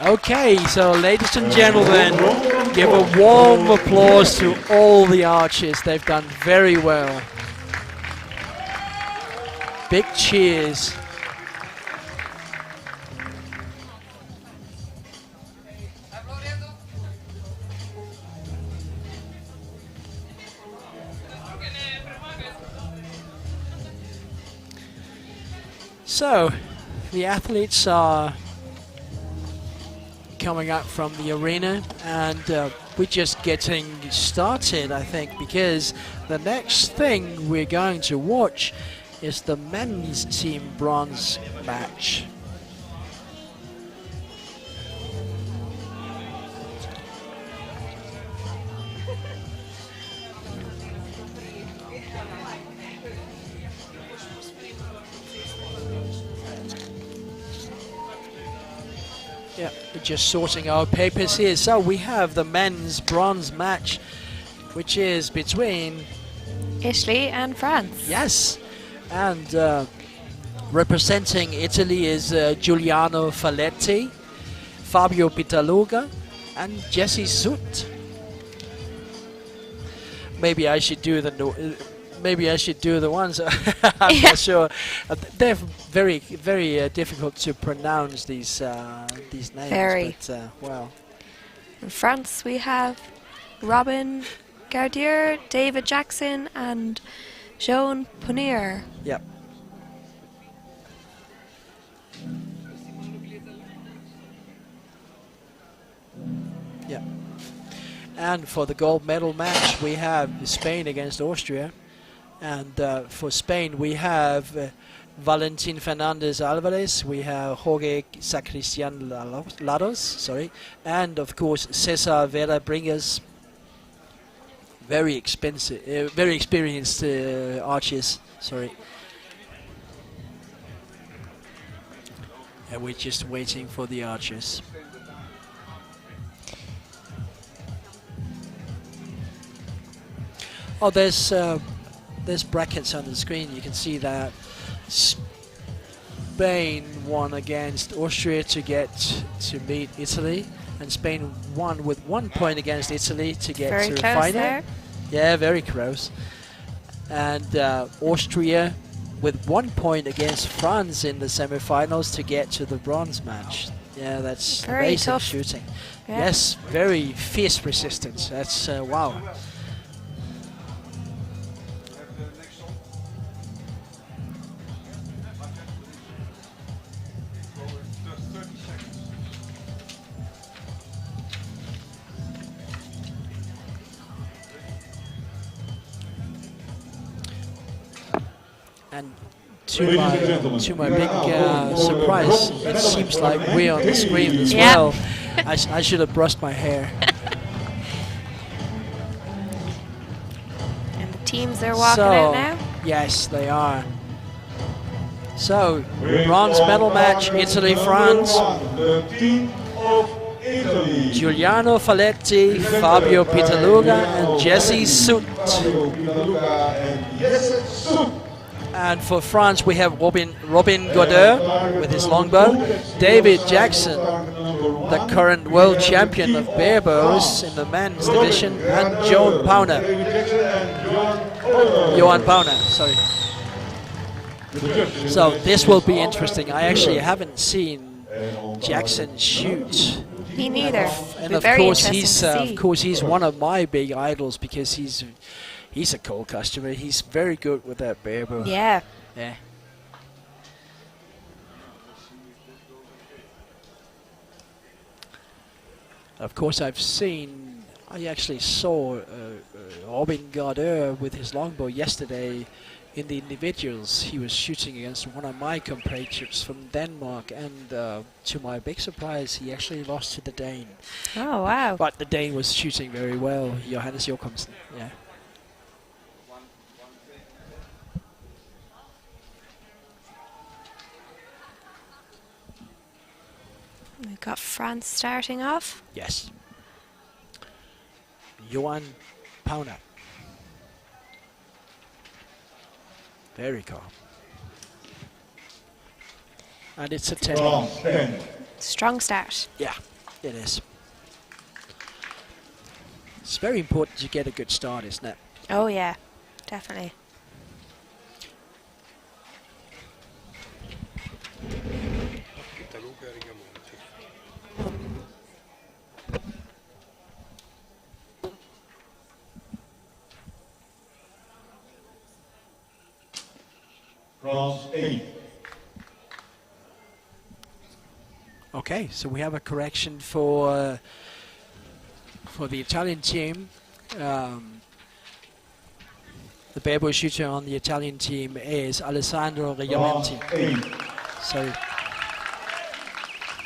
Okay, so ladies and gentlemen, give a warm applause to all the archers. They've done very well. Big cheers. So, the athletes are coming up from the arena, and we're just getting started, I think, because the next thing we're going to watch is the men's team bronze match. Yeah, we're just sorting our papers here. So we have the men's bronze match, which is between Italy and France. yes, and representing Italy is Giuliano Faletti, Fabio Pitaluga, and Jesse Sut. Maybe I should do maybe I should do the ones. I'm Yeah. not sure. They're very difficult to pronounce these names. Very. But well, In France, we have Robin Gaudier, David Jackson, and Joan Ponier. yeah. Yeah. And for the gold medal match, we have Spain against Austria. And for Spain, we have Valentin Fernandez Alvarez, we have Jorge Sacristian Lados, sorry, and of course Cesar Vera Bringas. Very experienced archers. Sorry. And we're just waiting for the archers. Oh, there's brackets on the screen. You can see that Spain won against Austria to get to meet Italy, and Spain won with 1 point against Italy to get Very to the close final. there. Yeah, very close. And Austria with 1 point against France in the semi-finals to get to the bronze match. Yeah, that's Very amazing tough. shooting. Yeah. Yes, very fierce resistance. That's wow. And Ladies and gentlemen, to my we big are now going for the surprise, bronze it medal seems match like of we're on the screen as Yeah. well. I should have brushed my hair. And the teams are walking out now. Yes, they are. So, Bring bronze on medal match, number Italy-France. 1, the team of Italy. Giuliano Faletti, Fabio Pitaluga, and Jesse Sut. Fabio Pitaluga and Jesse Sut. And for France, we have Robin Goddard with his longbow, David Jackson, the current world champion of bare bows in the men's division, and Joan Pauner. Johan Pauner, sorry. So this will be interesting. I actually haven't seen Jackson shoot, Me neither. and Be of very course interesting to see. he's one of my big idols because he's a cold customer. He's very good with that bare bow. Yeah. Yeah. Of course, I actually saw Robin Goddard with his longbow yesterday in the individuals. He was shooting against one of my compatriots from Denmark, and to my big surprise, he actually lost to the Dane. Oh, wow. But the Dane was shooting very well, Johannes Jokomsen. Yeah. We've got France starting off. Yes. Johan Pauner. Very calm. And it's a 10. France 10. Strong start. Yeah, it is. It's very important to get a good start, isn't it? Oh, yeah. Definitely. France 8. Okay, so we have a correction for the Italian team. The barebow shooter on the Italian team is Alessandro Rigamenti. 8, So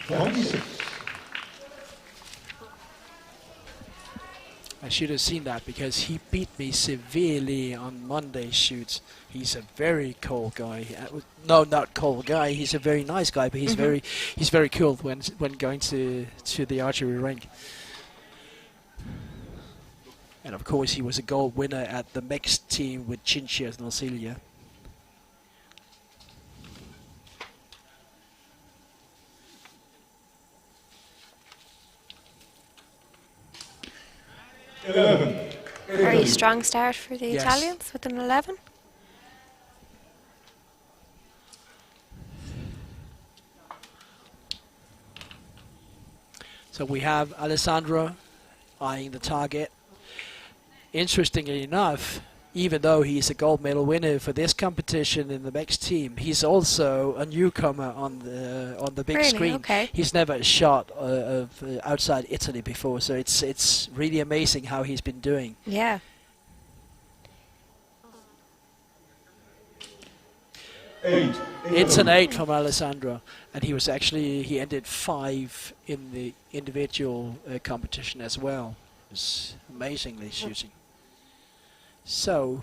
26. I should have seen that because he beat me severely on Monday's shoots. He's a very cold guy. No, not cold guy. He's a very nice guy, but he's very cool when going to the archery rink. And of course, he was a gold winner at the mixed team with Chinchas and Auxilia. Very strong start for the Yes. Italians with an 11. So we have Alessandro eyeing the target. Interestingly enough, even though he's a gold medal winner for this competition in the mixed team, he's also a newcomer on the big Really? screen. Okay. He's never shot outside Italy before, so it's really amazing how he's been doing. Yeah. 8. It's an 8 from Alessandro, and he ended 5 in the individual competition as well. It's amazingly shooting. So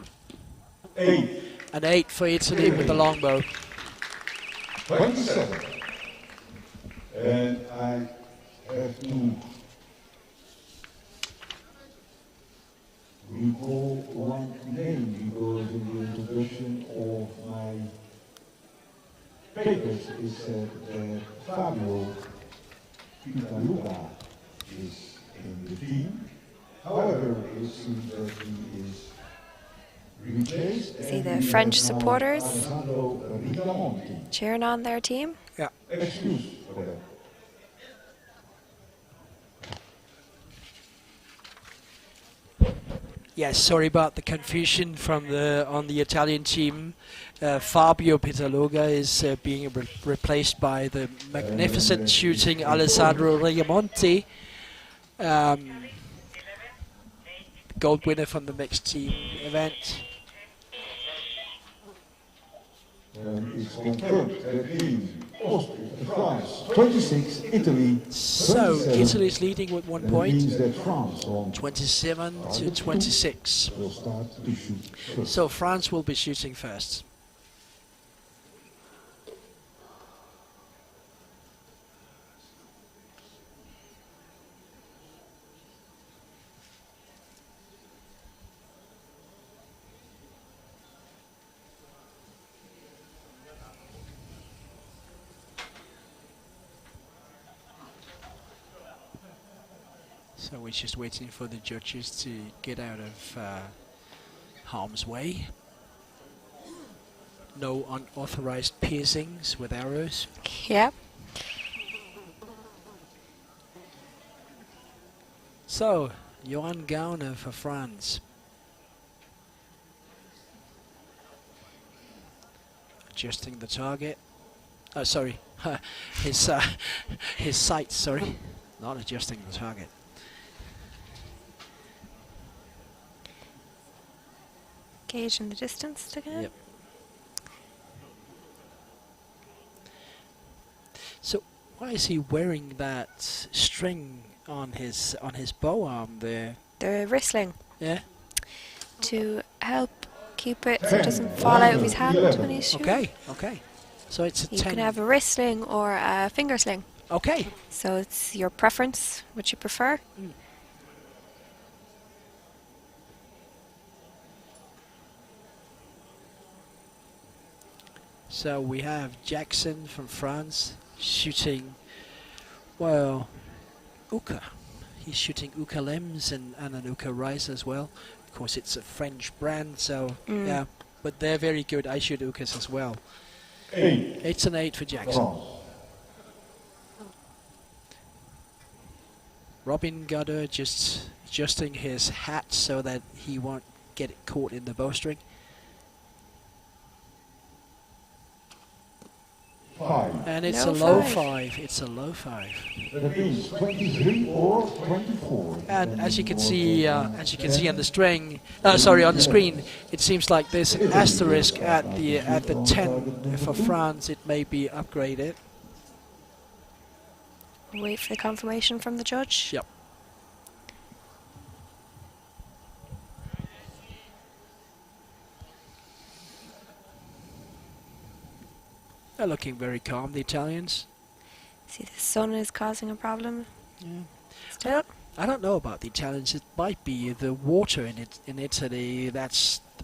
8, an 8 for Italy with the longbow. 27. And I have to recall one name because in the introduction of my papers it said that Fabio Pitaluga is in the team. However, it seems that he is replaced. See and the we French have now supporters Alessandro Rigamonti. cheering on their team. Excuse for that. Yes, sorry about the confusion from on the Italian team. Fabio Pitaluga is being replaced by the magnificent shooting Alessandro Rigamonti, gold winner from the mixed team event. And it's confirmed that in Austria, France, 26, Italy, So 27. Italy's leading with 1 And it point, means that France on 27 to 26. will start to shoot first. So France will be shooting first. So we're just waiting for the judges to get out of harm's way. No unauthorized piercings with arrows. Yep. So, Johan Gauner for France. Adjusting the target. Oh, sorry. his sights, sorry. Not adjusting the target. Gauging the distance again. Yep. So why is he wearing that string on his bow arm there? The wristling Yeah. to help keep it so it doesn't fall out of his hand when he's shooting. Okay. Okay. So it's a You 10. can have a wrist sling or a finger sling. Okay. So it's your preference, what you prefer. So we have Jackson from France shooting, well, Uka. He's shooting Uka Lems and an Uka Rice as well. Of course, it's a French brand, so yeah. But they're very good. I shoot Ukas as well. 8, It's an 8 for Jackson. France. Robin Goddard just adjusting his hat so that he won't get it caught in the bowstring. 5. And it's No a low five. 5. It's a low 5. That means 23 or 24. And as you can see, on the Yes. screen, it seems like there's an asterisk at the 10 for France. It may be upgraded. Wait for the confirmation from the judge. Yep. They're looking very calm, the Italians. See, the sun is causing a problem. Yeah. Still. I don't know about the Italians. It might be the water in Italy. That's the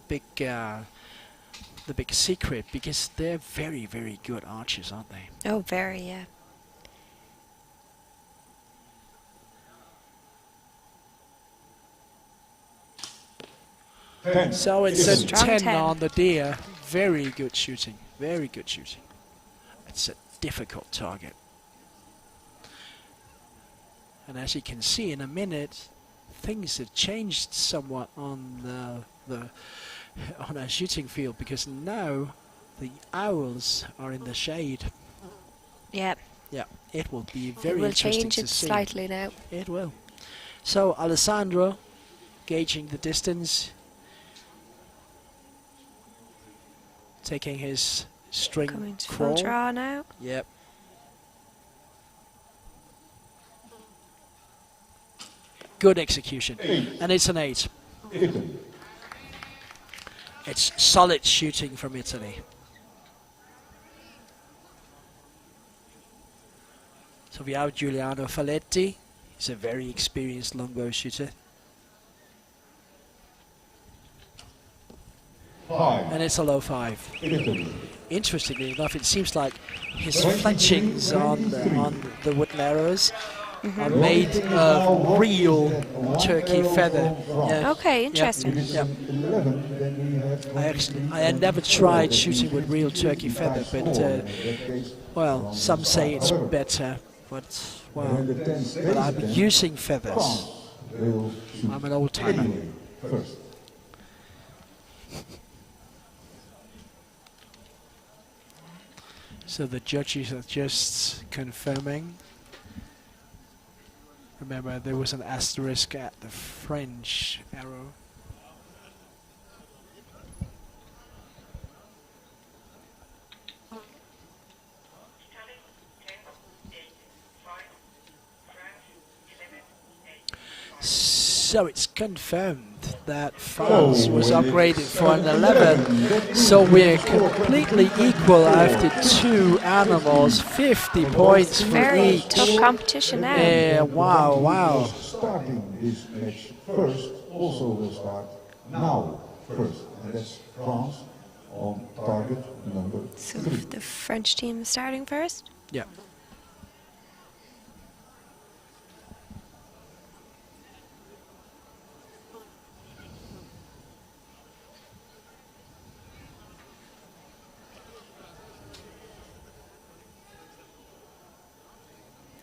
big secret, because they're very, very good archers, aren't they? Oh, very, yeah. So it's a Strong 10 10. on the deer. Very good shooting. Very good shooting. It's a difficult target. And as you can see in a minute, things have changed somewhat on on our shooting field, because now the owls are in the shade. Yeah. Yeah, it will be It very will interesting change to it see. slightly now. It will. So Alessandro gauging the distance, taking his string Coming to crawl. full draw now. Yep. Good execution. And it's an 8. Italy. It's solid shooting from Italy. So we have Giuliano Faletti. He's a very experienced longbow shooter. 5. And it's a low 5. Italy. Interestingly enough, it seems like his fletchings on the wooden arrows are made of real turkey feather. Yeah. Okay, interesting. Yeah. 11, then we have I had never tried shooting with real turkey feather, but well, some say it's better. But well, but I'm using feathers. will shoot I'm an old timer. Italy first. So the judges are just confirming. Remember, there was an asterisk at the French arrow. So it's confirmed that France was upgraded for an 11. So we're completely equal after 2 animals, 50 points for Very each. tough competition now. Yeah, wow, wow. Starting this match first also will start now first. And that's France on target number So 3. the French team is starting first. Yeah.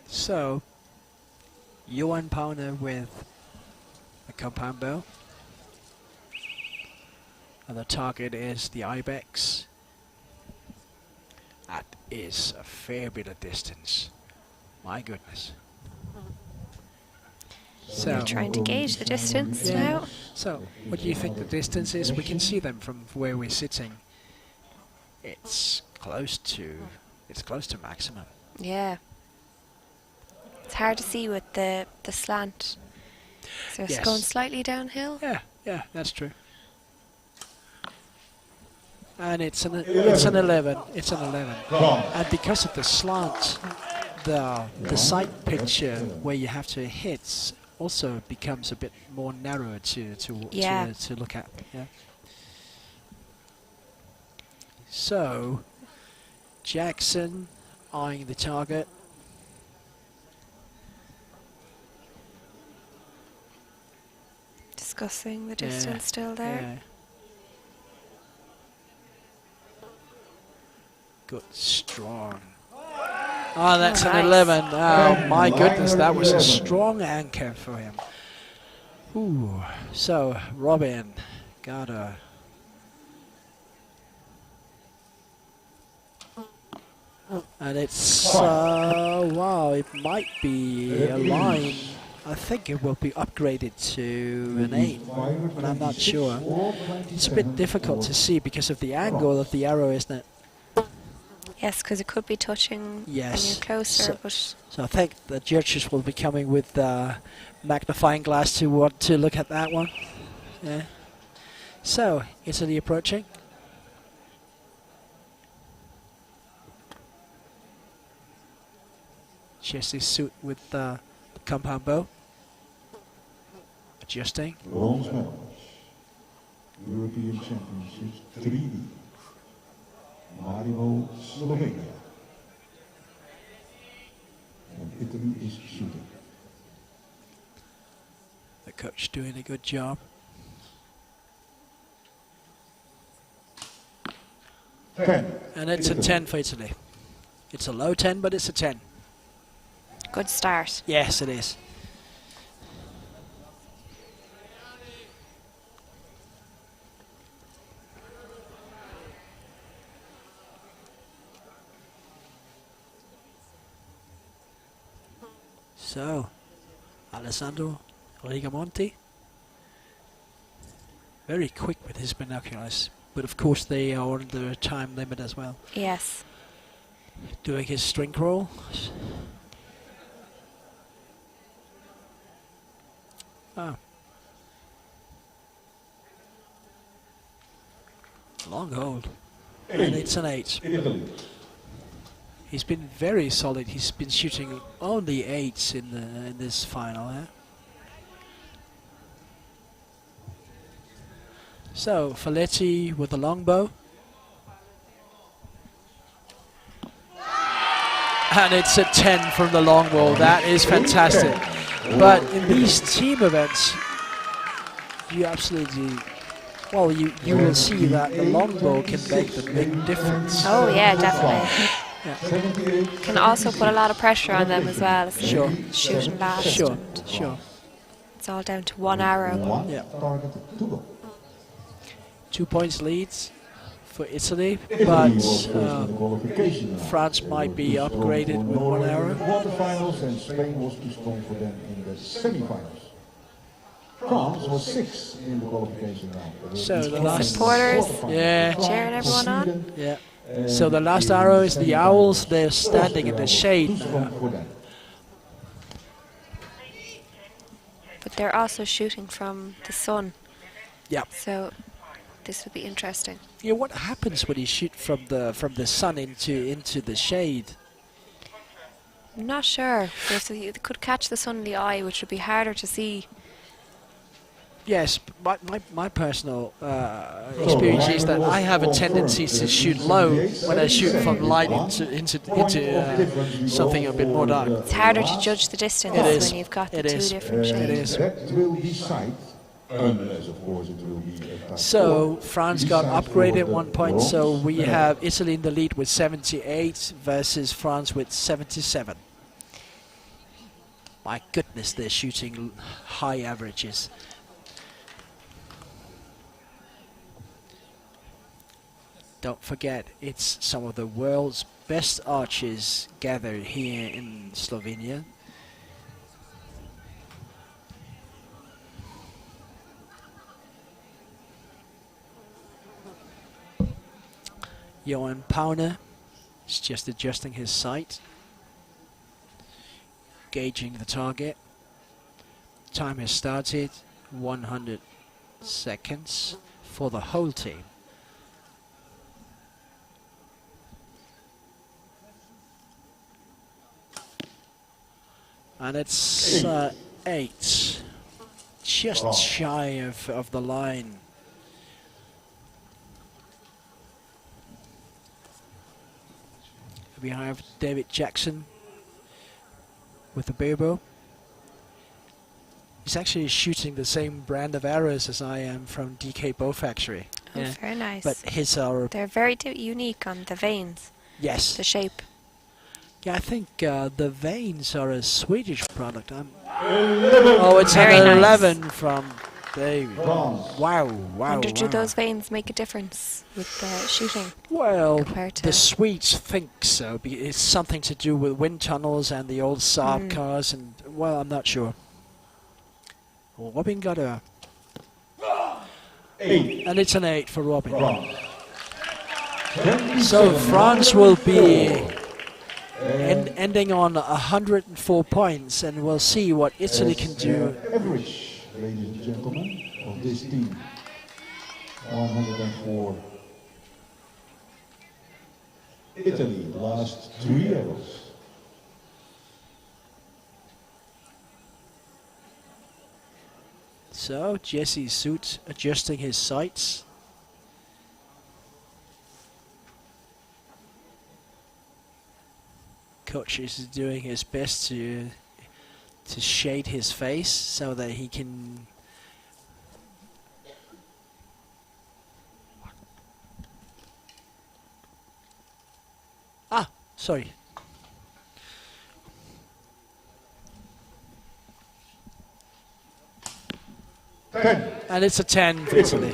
So, Johan Pauner with a compound bow. And the target is the ibex. That is a fair bit of distance. My goodness. So, We're trying to gauge the distance Yeah. now. so what do you think the distance is? We can see them from where we're sitting. It's close to maximum. Yeah. It's hard to see with the slant. So it's Yes. going slightly downhill. Yeah, that's true. And it's an 11. It's an 11. And because of the slant, the sight picture where you have to hit also becomes a bit more narrow Yeah. to look at. Yeah. So Jackson eyeing the target. Discussing the distance still there. Yeah. Good, strong. Oh, that's an Nice. 11. Oh, my goodness, that was a strong anchor for him. Ooh. So, Robin got And it's, wow, it might be a line. I think it will be upgraded to an 8, but I'm not sure. It's a bit difficult to see because of the angle of the arrow, isn't it? Yes, because it could be touching when Yes. you're closer, but So I think the judges will be coming with magnifying glass to want to look at that one. Yeah. So, Italy approaching. Chesty suit with the compound bow. Adjusting. Bronze medals. European Championships 3D. Maribor, Slovenia. And Italy is shooting. The coach doing a good job. 10. And it's a 10 for Italy. It's a low 10, but it's a 10. good start. Yes, it is. So, Alessandro Rigamonti, very quick with his binoculars, but of course they are under a time limit as well. Yes. Doing his string crawl. Oh. Long hold. And it's an 8. Italy. He's been very solid. He's been shooting only 8s in this final. So Faletti with the longbow, and it's a 10 from the longbow. That is fantastic. But in these team events, you absolutely, well, you will see that the longbow can make the big difference. Oh yeah, definitely. Yeah. Can also put a lot of pressure on them as well. So Sure. shooting last. Sure, and sure. It's all down to one arrow. One Yeah. target to go. 2 points leads for Italy, Italy but was first in the qualification round. France They might were be too strong upgraded for with 1 Norway arrow. in the quarterfinals, and Spain was too strong for them in the semi-finals. France was 6th in the qualification round. They were So too the strong last- in the Supporters, quarterfinals. yeah. France cheering was everyone on. Sweden, Yeah. and So the last in arrow is the semi-finals, Owls. They're standing in the Austria shade was too strong now. for them. But they're also shooting from the sun. Yeah. So this will be interesting. Yeah. What happens when you shoot from the sun into the shade? I'm not sure. You could catch the sun in the eye, which would be harder to see. Yes, my personal experience is that I have a tendency to shoot low when I shoot from light into something a bit more dark. It's harder to judge the distance It is. when you've got the It two is. different It shades. is. That will decide, unless of course it will be a tie. So France got Decide upgraded for the 1 point. So bronze we medal. have Italy in the lead with 78 versus France with 77. My goodness, they're shooting high averages. Don't forget, it's some of the world's best archers gathered here in Slovenia. Johan Pauner is just adjusting his sight, gauging the target. Time has started, 100 seconds for the whole team. And it's 8, just shy of the line. We have David Jackson with the Bebo. He's actually shooting the same brand of arrows as I am from DK Bow Factory. Oh, very nice. But his are, They're very unique on the veins, yes. the shape. Yeah, I think the veins are a Swedish product. Oh, it's Very an nice. 11 from They, Bronze. wow, wow, Wonder do wow. those veins make a difference with the shooting? Well, compared to- the Swedes think so. It's something to do with wind tunnels and the old Saab cars, and well, I'm not sure. Robin got a, 8. and it's an 8 for Robin. Bronze. So 27, France will be 104. ending on 104 points, and we'll see what Italy can do. Average, ladies and gentlemen, of this team. 104. Italy, last 3 arrows. So Jesse Suit adjusting his sights. Coach is doing his best to shade his face so that he can. Ah, sorry. And it's a 10 for Italy.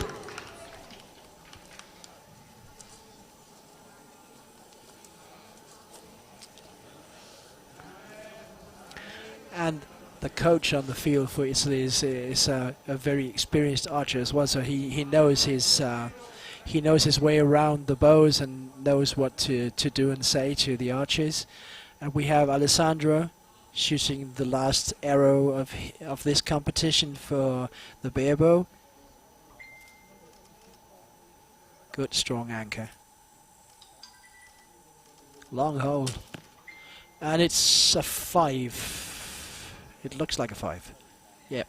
And the coach on the field for Italy is a very experienced archer as well, so he knows his way around the bows and knows what to do and say to the archers. And we have Alessandro shooting the last arrow of this competition for the bear bow. Good strong anchor. Long hold. And it's a 5. It looks like a 5. Yep.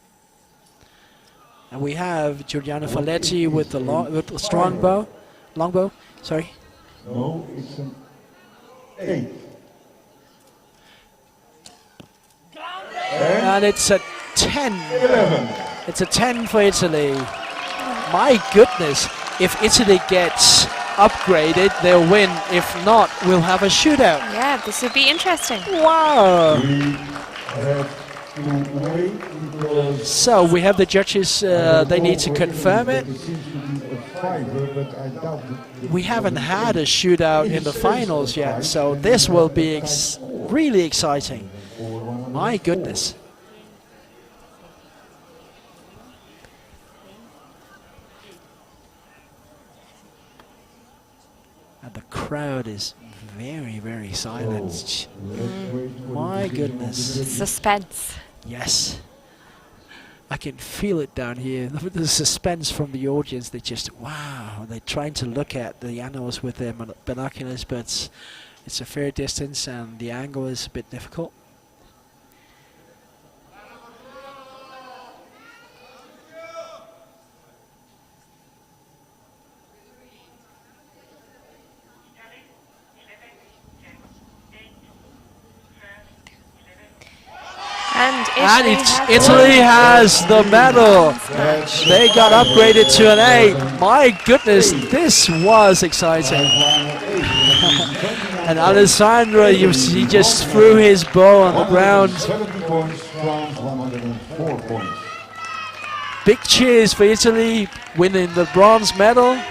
And we have Giuliano Falletti with the strong bow. Long bow. Sorry. No, it's an 8. And it's a 10. 11. It's a 10 for Italy. My goodness. If Italy gets upgraded, they'll win. If not, we'll have a shootout. Yeah, this would be interesting. Wow. We have to wait because So we have the judges, they need to confirm it. it seems to be a 5, but I doubt it. We haven't had a shootout in the finals yet, so this will be really exciting. My goodness. And the crowd is very, very silent. My goodness. Suspense. Yes. I can feel it down here. The suspense from the audience. They just, wow. They're trying to look at the animals with their binoculars, but it's a fair distance and the angle is a bit difficult. And Italy has the medal. They got upgraded to an 8. My goodness, this was exciting. And Alessandro, he just threw his bow on the ground. 70 points, France 104 points. Big cheers for Italy winning the bronze medal.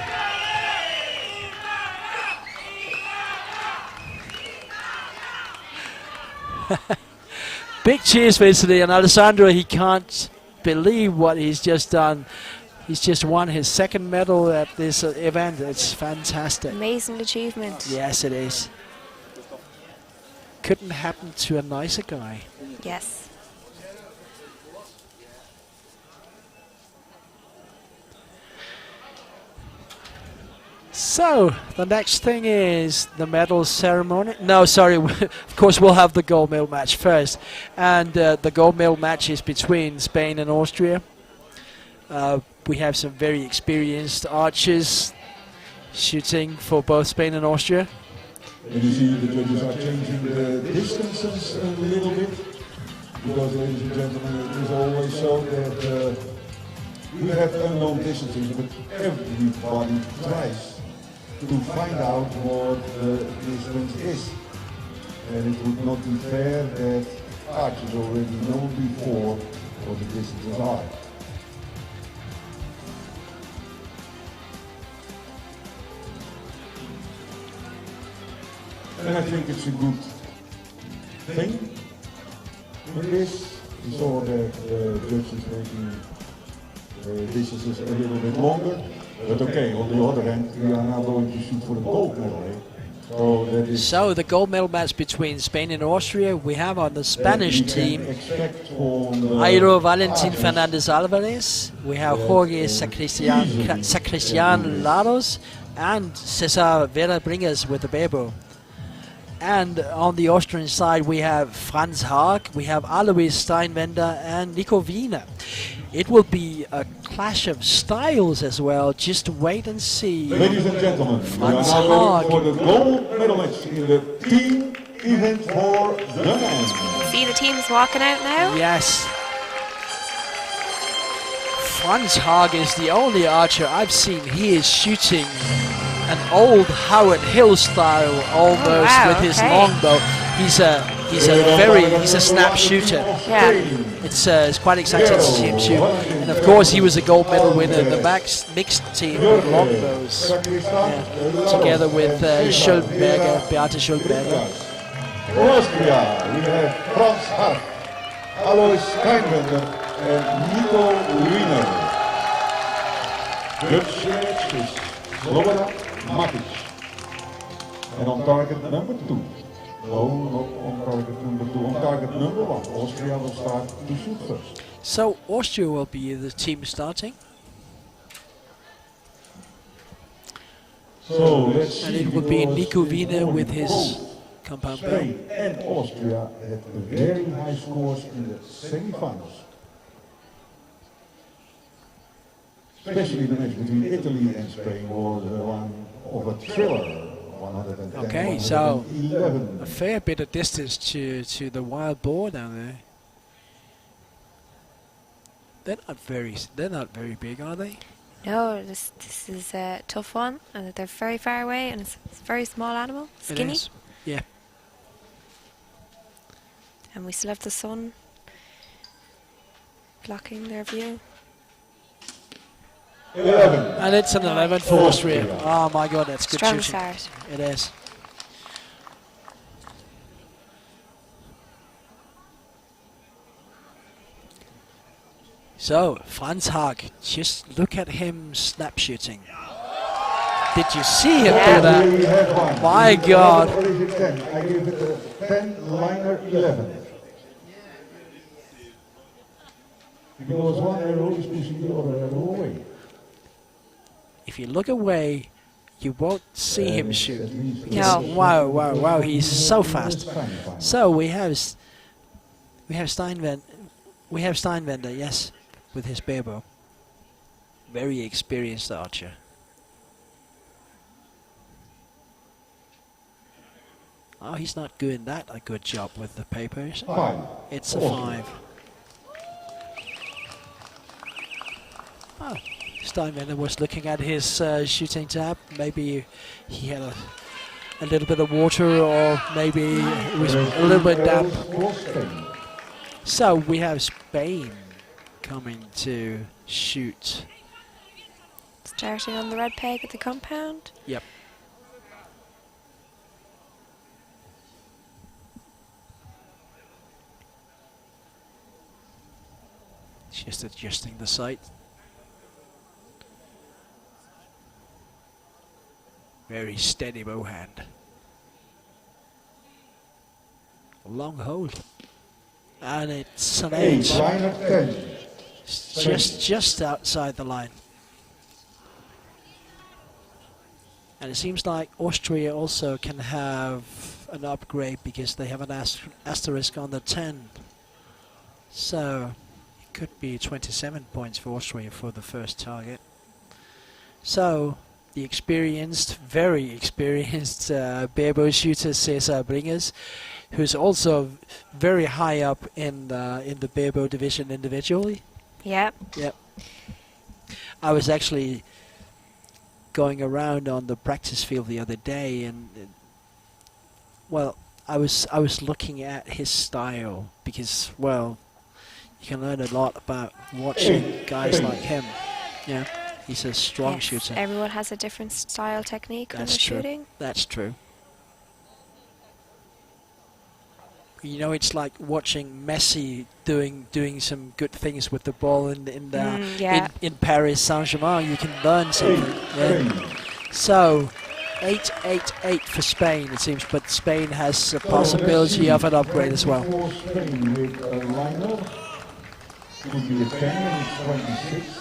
Big cheers for Italy, and Alessandro, he can't believe what he's just done. He's just won his 2nd medal at this event. It's fantastic. amazing achievement. Yes, it is. Couldn't happen to a nicer guy. Yes. So, the next thing is the medal ceremony. No, sorry, of course we'll have the gold medal match first. And the gold medal match is between Spain and Austria. We have some very experienced archers shooting for both Spain and Austria. And you see the judges are changing the distances a little bit. Because, ladies and gentlemen, it is always so that we have unknown distances, but everybody tries to find out what the distance is. And it would not be fair that archers already know before what the distances are. And I think it's a good thing in this. We saw that judges making distances a little bit longer. But okay, on the other hand, we are now going to shoot for the gold medal. Eh? So that is So the gold medal match between Spain and Austria, we have on the Spanish team Jairo Valentin Fernandez Alvarez, we have Jorge Sacristian Laros, and Cesar Vera Bringers with the Bebo. And on the Austrian side, we have Franz Haag, we have Alois Steinwender, and Nico Wiener. It will be a clash of styles as well. Just wait and see. Ladies and gentlemen, Franz we are now Haag. ready for the gold medal match in the team event for the men. See the teams walking out now? Yes. Franz Haag is the only archer I've seen. He is shooting an old Howard Hill style almost wow, with his okay. longbow. He's a snap shooter. Yeah. It's quite exciting to see him shoot. And of course he was a gold medal winner in the mixed team with longbows. Yeah. Together with Schuldenberger, Beate Schuldenberger. Austria, we have Franz Haag, Alois Steinwender, and Nico Wiener. Dutch sledge is Sloboda Matic. And on target number 2. No, not on target number 2, on target number 1. Austria will start to shoot first. So Austria will be the team starting. So let's see. And it would be because Nico in Wiener only with his both compound bow. Spain and Austria had very high scores in the semi-finals. Especially the match between Italy and Spain was one of a thriller. 110, Okay, so 111. a fair bit of distance to the wild boar down there. They're not very big, are they? No, this is a tough one, and they're very far away, and it's a very small animal, skinny, It is. Yeah. and we still have the sun blocking their view. 11. And it's an 11 for Austria. Oh my god, that's good Strong shooting. start. It is. So, Franz Haag, just look at him snap shooting. Did you see him do We that? have one. My God. Or is it 10? I give it a 10 liner 11. Because one arrow is pushing the other arrow away. If you look away, you won't see him shoot. That means Because No. wow, he's so fast. So we have Steinwender, yes, with his Bebo. Very experienced archer. Oh, he's not doing that a good job with the papers. 5. It's a 5. Oh, Steinwender was looking at his shooting tab. Maybe he had a little bit of water, or maybe it was a little bit damp. So we have Spain coming to shoot. Starting on the red peg at the compound. Yep. Just adjusting the sight. Very steady bow hand. Long hold. And it's an 8. Liner 10. Just outside the line. And it seems like Austria also can have an upgrade because they have an asterisk on the 10. So it could be 27 points for Austria for the first target. So the experienced, very experienced barebow shooter Cesar Bringers, who's also very high up in the barebow division individually. Yep. Yep. I was actually going around on the practice field the other day, and well, I was looking at his style because, well, you can learn a lot about watching guys like him. Yeah, he's a strong Yes, shooter. everyone has a different style technique when That's they're true. shooting. That's true. You know, it's like watching Messi doing some good things with the ball Yeah. in Paris Saint-Germain. You can learn something. Yeah. Spain. So, 8-8-8 for Spain, it seems, but Spain has a possibility of an upgrade as well. For Spain with a lineup, could be a 10 and it's 26.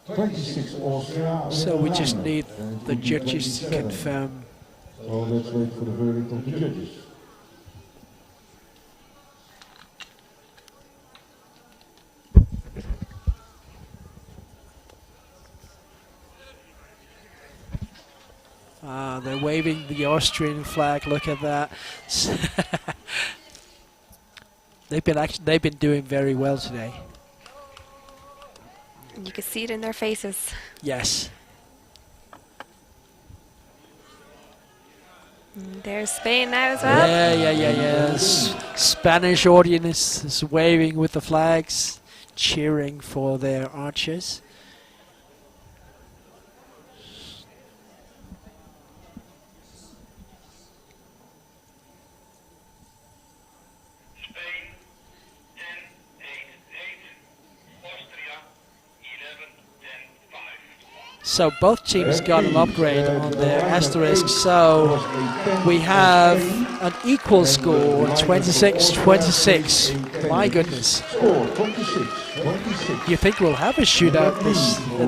26 Austria. So we just lineup. need And it the could be judges to 27. confirm. So let's wait for the verdict of the judges. They're waving the Austrian flag. Look at that. They've been doing very well today. You can see it in their faces. Yes. There's Spain now as well. Yeah. Spanish audience is waving with the flags, cheering for their archers. Spain 10-8-8, Austria 11-10-5. So both teams got an upgrade on their asterisk. So we have an equal score, 26-26. My goodness. Score 26. You think we'll have a shootout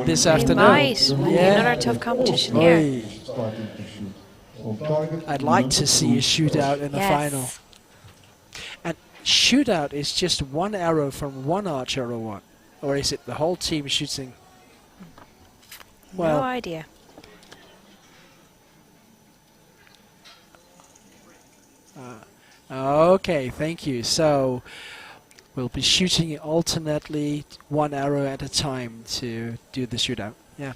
this We afternoon? might. Might be Yeah. another tough competition here. Oi. Starting to shoot. On target, I'd like to see a shootout in the Yes. final. And shootout is just one arrow from one archer or what? Or is it the whole team shooting? No Well, idea. okay, thank you. So we'll be shooting alternately one arrow at a time to do the shootout. Yeah.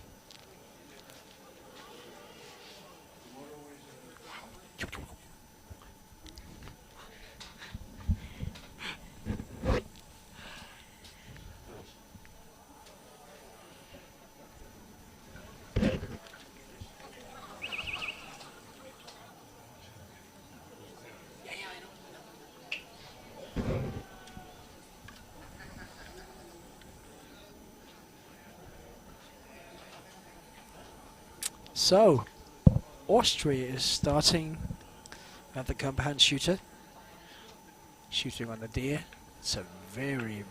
So, Austria is starting at the compound shooter, shooting on the deer. It's a very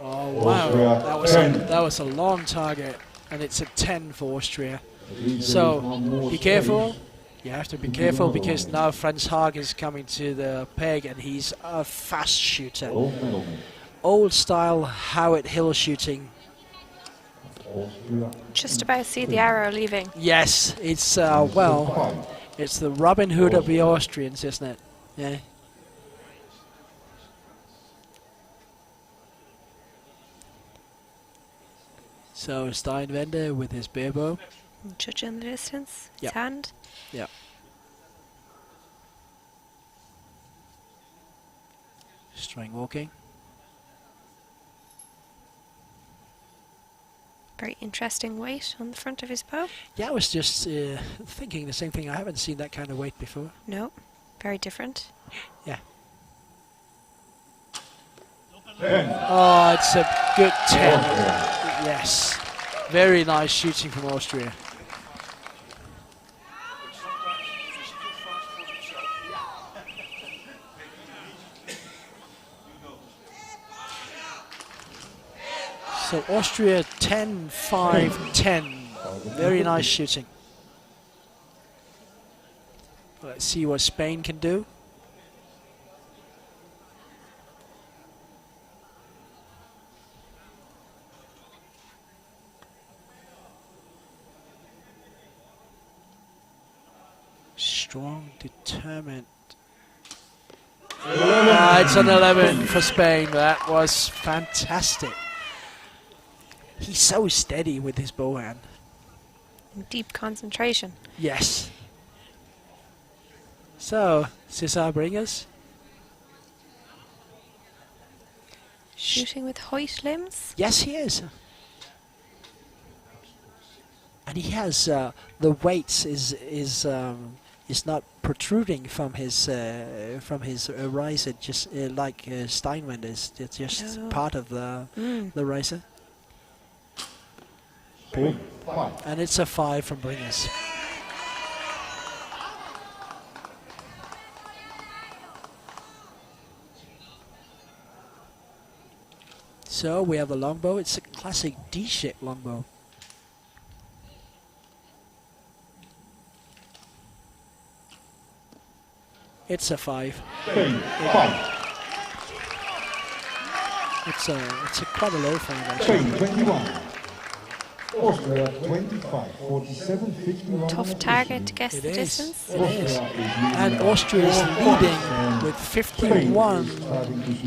oh wow, Austria, that was a long target, and it's a 10 for Austria. Leader So, with one more be space. careful. You have to be careful another because one. now Franz Haag is coming to the peg, and he's a fast shooter. Gold medalman. Old style Howard Hill shooting. Austria. Just about see the arrow leaving. Yes, it's well, it's the Robin Hood of the Austrians, isn't it? Yeah. So Steinwender with his bear bow. Judge in the distance. Yeah. His hand. Yeah. String walking. Very interesting weight on the front of his bow. Yeah, I was just thinking the same thing. I haven't seen that kind of weight before. No, very different. Yeah. Oh, it's a good 10. Yes. Very nice shooting from Austria. So Austria 10-5-10. Very nice shooting. Let's see what Spain can do. Strong, determined. It's an 11 for Spain. That was fantastic. He's so steady with his bow hand. Deep concentration. Yes. So, Cesar Bringers. Shooting with white limbs. Yes, he is. and he has the weights is not protruding from his riser, just like Steinway is. It's just No. part of the riser. Point 5. And it's a 5 from Bringers. So we have the longbow. It's a classic D-shaped longbow. It's a 5. 5. It's a quite a low 5 actually. 21. Austria 25, 47, 51. Tough target to guess It the is. distance. It is. And Austria is leading with 51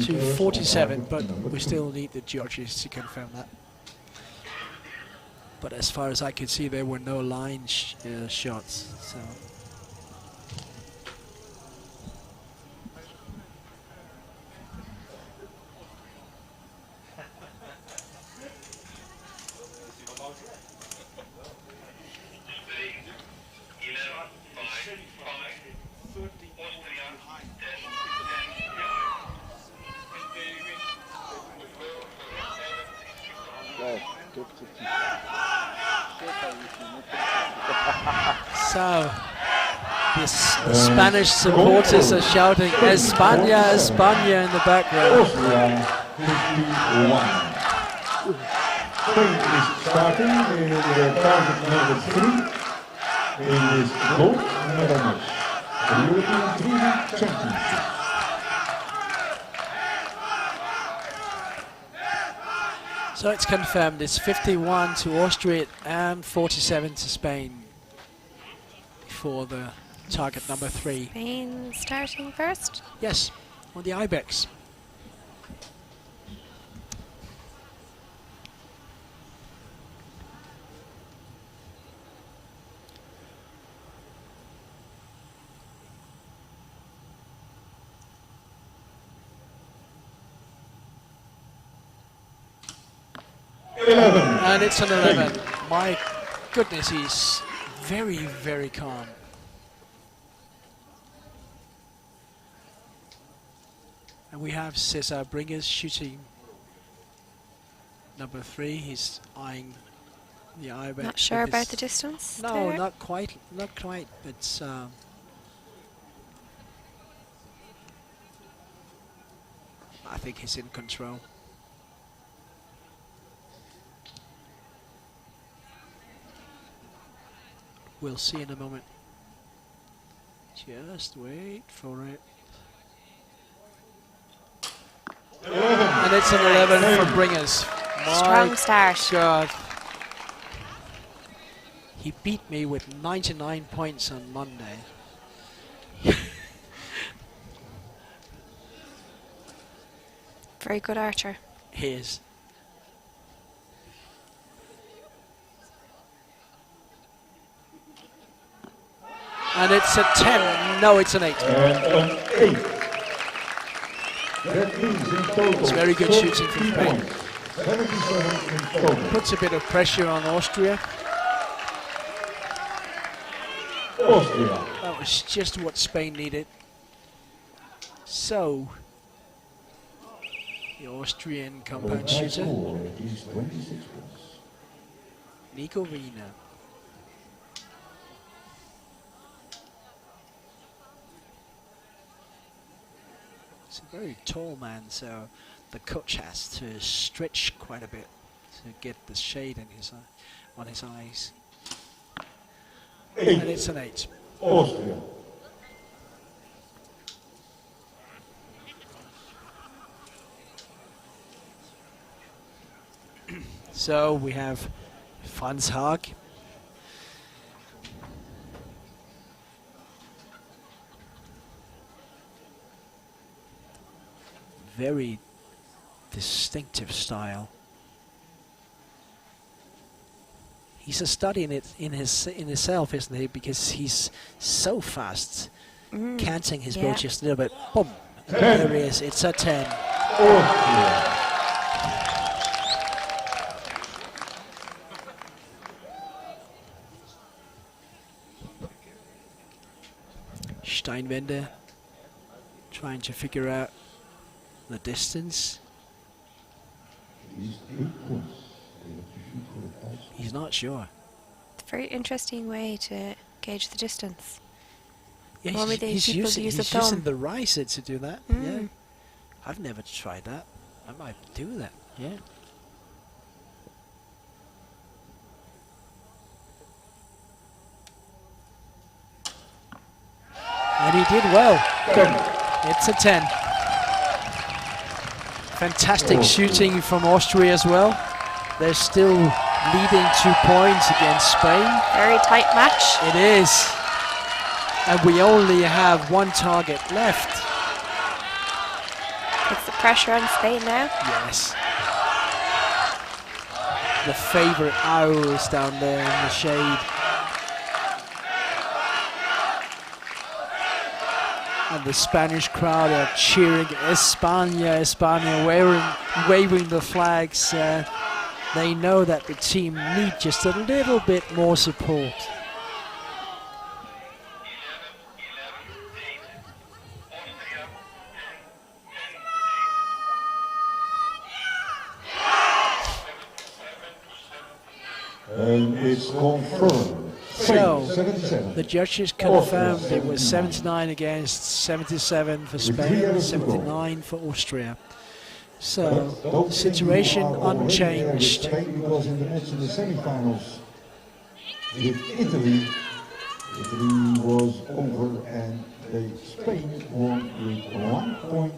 to 47, but we still need the judges to confirm that. But as far as I could see, there were no line shots. So. So, the Spanish supporters are shouting España, España in the background. Austria 51. Spain is starting in the target number 3 in this gold medal match. The European 3D Championship. So it's confirmed, it's 51 to Austria and 47 to Spain for the target number 3. Spain starting first. Yes, on the Ibex. And it's an 11. My goodness, he's very, very calm. And we have Cesar Bringers shooting number 3. He's eyeing the Ibex. Not sure about the distance. No, there. not quite, but I think he's in control. We'll see in a moment. Just wait for it. And it's an 11 for Bringers. Strong My start. God. He beat me with 99 points on Monday. Very good archer. He is. And it's a 10. No, it's an 8. And an 8. That means in total It's very good shooting from 30 Spain. points. 77 in total. Puts a bit of pressure on Austria. Austria. That was just what Spain needed. So, the Austrian compound shooter, Score is 26 points. Nico Wiener. He's a very tall man, so the coach has to stretch quite a bit to get the shade in his on his eyes. And it's an 8. Austria. So we have Franz Haag. Very distinctive style. He's a study in himself, isn't he? Because he's so fast, canting his bow just a little bit. Boom! And there he is. It's a 10. Austria. Steinwender trying to figure out the distance. He's 8 points. They have to shoot for a high score. He's not sure. It's a very interesting way to gauge the distance. Yeah, Normally these people use the he's using thumb. the riser to do that. Mm. Yeah, I've never tried that. I might do that. Yeah. And he did well. It's a 10. Fantastic shooting from Austria as well. They're still leading 2 points against Spain. Very tight match. It is. And we only have 1 target left. It's the pressure on Spain now. Yes. The favorite owls down there in the shade. And the Spanish crowd are cheering España, España, waving the flags. They know that the team need just a little bit more support. 11, 8. And it's confirmed. So, 77. the judges confirmed it was 79 against 77 for Spain, 79 for Austria. So, Don't situation think you are already there with unchanged. Spain, because in the match in the semi-finals with Italy, Italy was over and Spain won with 1 point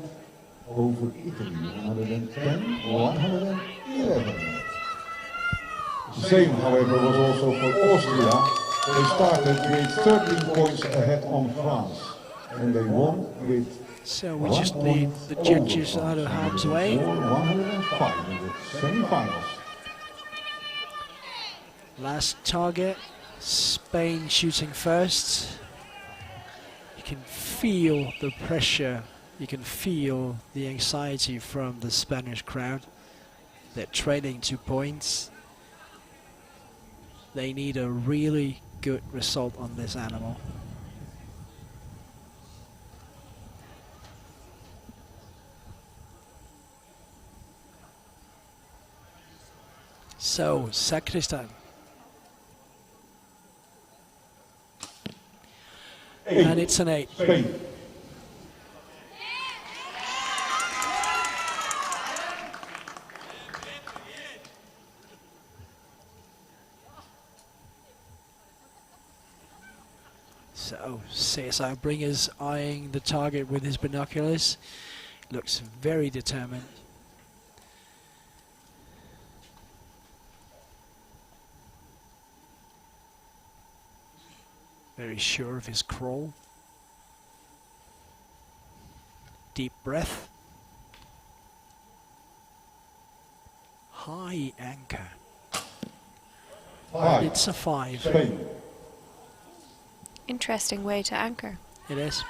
over Italy, 110, 111. The same, however, was also for Austria. They started with 13 points ahead on France, and they won with So we just need the judges out of harm's way. 105 in the semi-finals. Last target, Spain shooting first. You can feel the pressure, you can feel the anxiety from the Spanish crowd. They're trailing 2 points. They need a really good result on this animal. So, Sacristan. And it's an 8. Spain. So, Cesar Bringer's eyeing the target with his binoculars. Looks very determined. Very sure of his crawl. Deep breath. High anchor. 5. It's a 5. Spain. Interesting way to anchor. It is.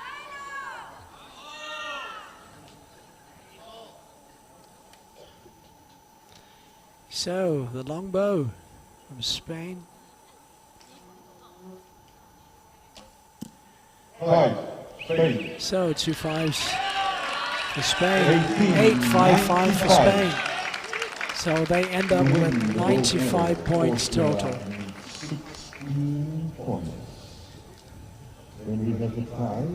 So, the longbow from Spain. 5. Spain. So, 2 5s for Spain. 18, 8-5-5 for 95. Spain. So they end up with 95 points total. 16 points. When we have a tie,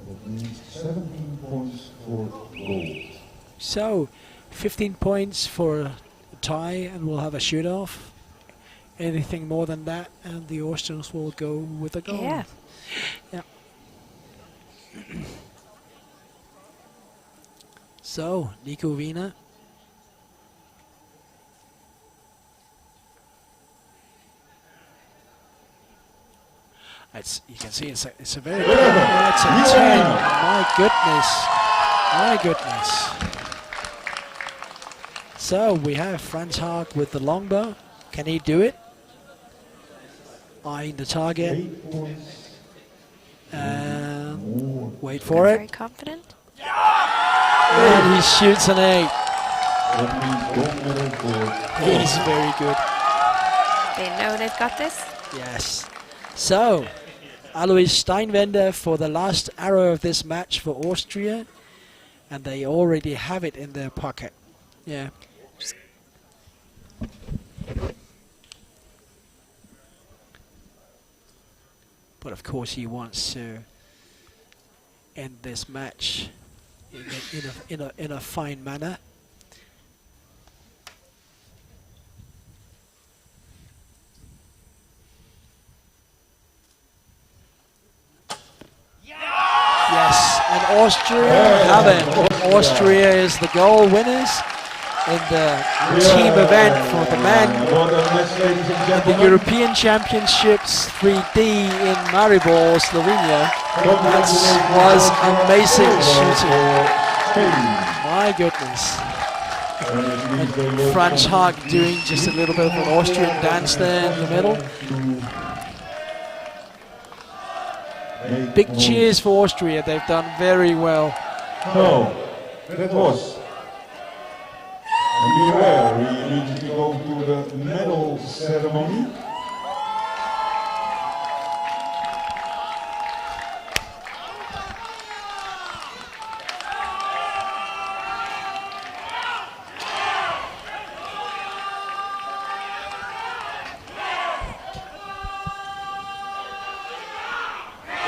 that means 17 points for gold. So, 15 points for a tie, and we'll have a shoot-off. Anything more than that, and the Austrians will go with a goal. Yeah. Yeah. So, Nico Wiener. You can see it's a very good, it's a 10. My goodness. My goodness. So we have Franz Haag with the longbow. Can he do it? Eyeing the target. 8 points. And wait for Very it. confident. And he shoots an 8. That means gold medal for He's very good. They know they've got this. Yes. So, Alois Steinwender for the last arrow of this match for Austria, and they already have it in their pocket. Yeah. But of course he wants to end this match in a fine manner. Yes, and Austria have it. Austria is the goal winners in the team event for the men. The European Championships 3D in Maribor, Slovenia. That was amazing shooting. My goodness. And Franz Haag doing just a little bit of an Austrian dance there in the middle. Big cheers for Austria, they've done very well. No, that was. And beware, we immediately go to the medal ceremony.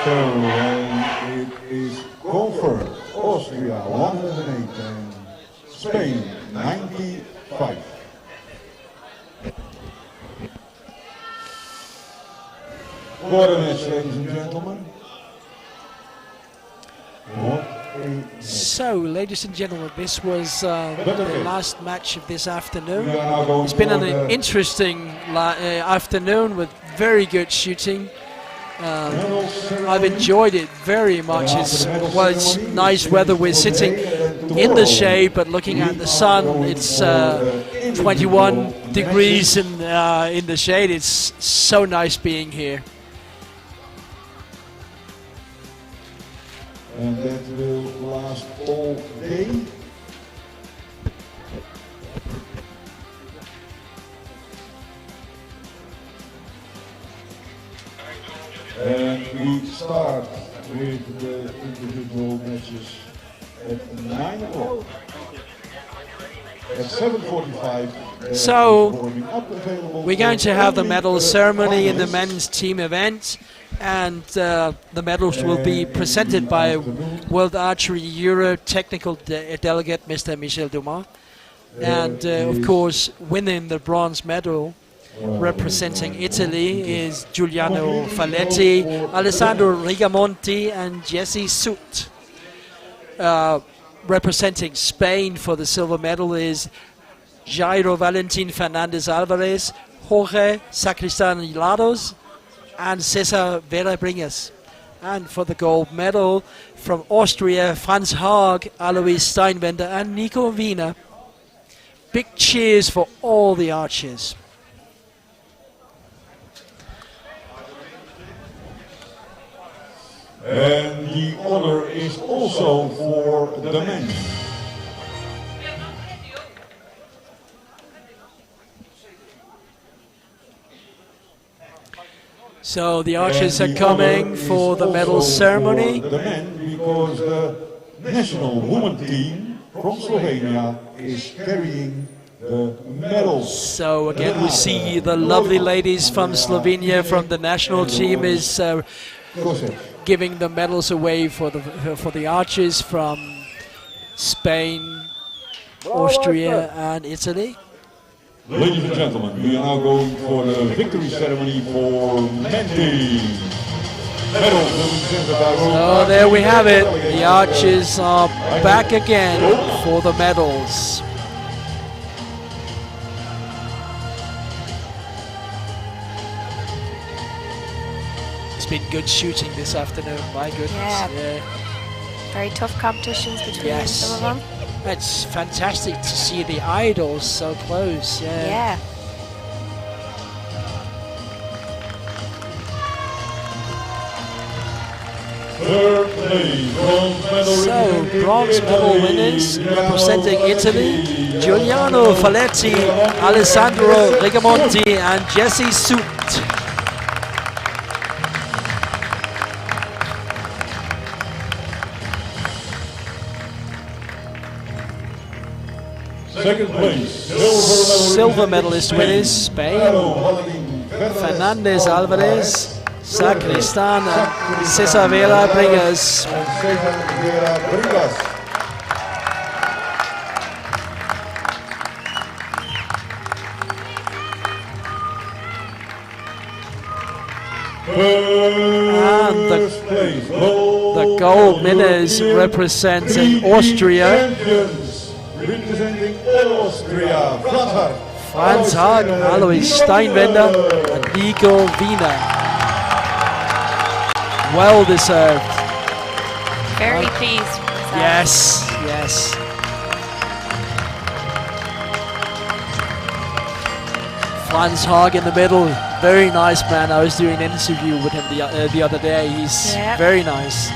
So, and it is confirmed. Austria 108 and Spain 95. What a match, ladies and gentlemen. What a match. So, ladies and gentlemen, this was the last match of this afternoon. We are now going It's been for an the interesting afternoon with very good shooting. medal ceremony. I've enjoyed it very much. Well, it's nice weather. We're sitting in the shade, but looking at the sun, it's 21 degrees in the shade. It's so nice being here. And that will last all day. And we start with the individual matches at 9 o'clock. At 7:45. So, warming up available We're going for to have the only medal the ceremony in the finalists. men's team event, and the medals will be presented by World Archery Euro technical delegate Mr. Michel Dumas, and of course winning the bronze medal representing Italy is Giuliano Faletti, Alessandro Rigamonti and Jesse Sut. Representing Spain for the silver medal is Jairo Valentin Fernandez Alvarez, Jorge Sacristan Hilados and Cesar Vera Bringas. And for the gold medal from Austria, Franz Haag, Alois Steinwender and Nico Wiener. Big cheers for all the archers. And the honor is also for the men. So the archers are And the coming honor for is the medal also ceremony. for the men, because the national women team from Slovenia is carrying the medals. So again we see the lovely ladies from Slovenia from the national team is giving the medals away for the archers from Spain, Austria and Italy. Ladies and gentlemen, we are now going for the victory ceremony for men team. Medals will be presented by So there we have it. The archers are back again for the medals. It's been good shooting this afternoon, my goodness. Yeah. Very tough competitions between Yes. some of them. It's fantastic to see the idols so close. Yeah. third place, bronze medal So, bronze medal winners representing Italy, Giuliano Faletti, Alessandro Rigamonti and Jesse Sut. Second place, Silver medalist winners, Spain, Fernandez Alvarez, Sacristan and Cesar Vera Bringas. And the gold winners representing Austria. Representing Austria, Franz Haag, Alois Steinwender and Igor Wiener. Well deserved. Very pleased with that. Yes, yes. Franz Haag in the middle, very nice man. I was doing an interview with him the other day. He's very nice.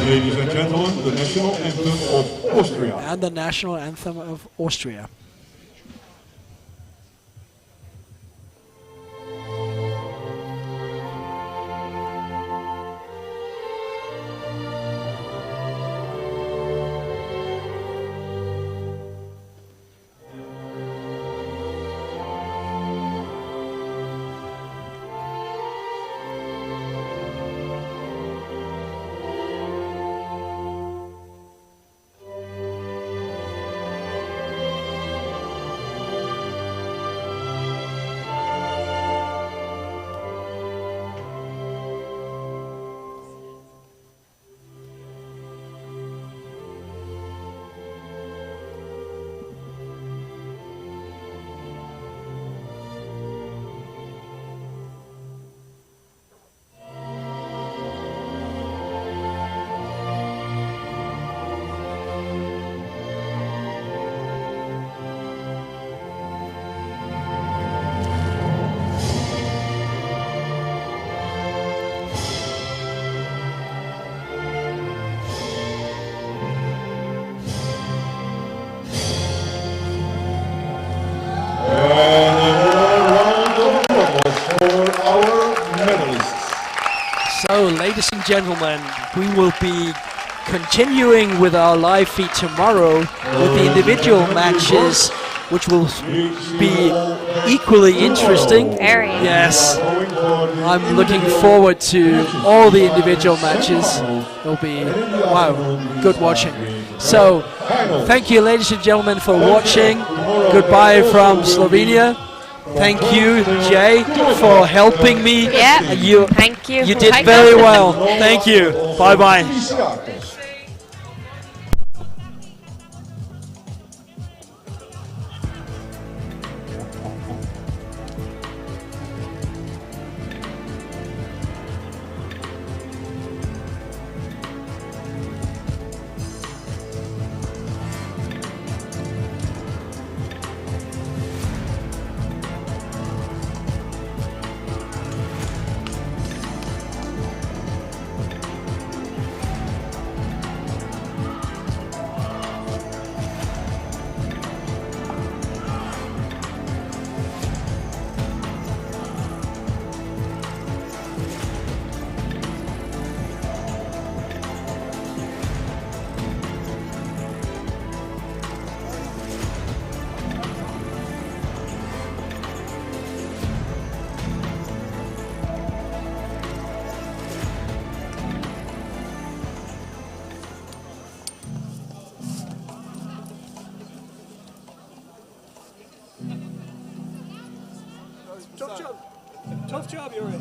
Ladies and gentlemen, the national anthem of Austria. And the national anthem of Austria. So, ladies and gentlemen, we will be continuing with our live feed tomorrow with the individual matches, which will be equally interesting. Very. Yes, I'm looking forward to all the individual matches. It'll be, wow, good watching. So, thank you, ladies and gentlemen, for watching. Goodbye from Slovenia. Thank you, Jay, for helping me. Yeah, You thank you. did Thank very you. well. Thank you. Bye-bye. Tough job, Yuri.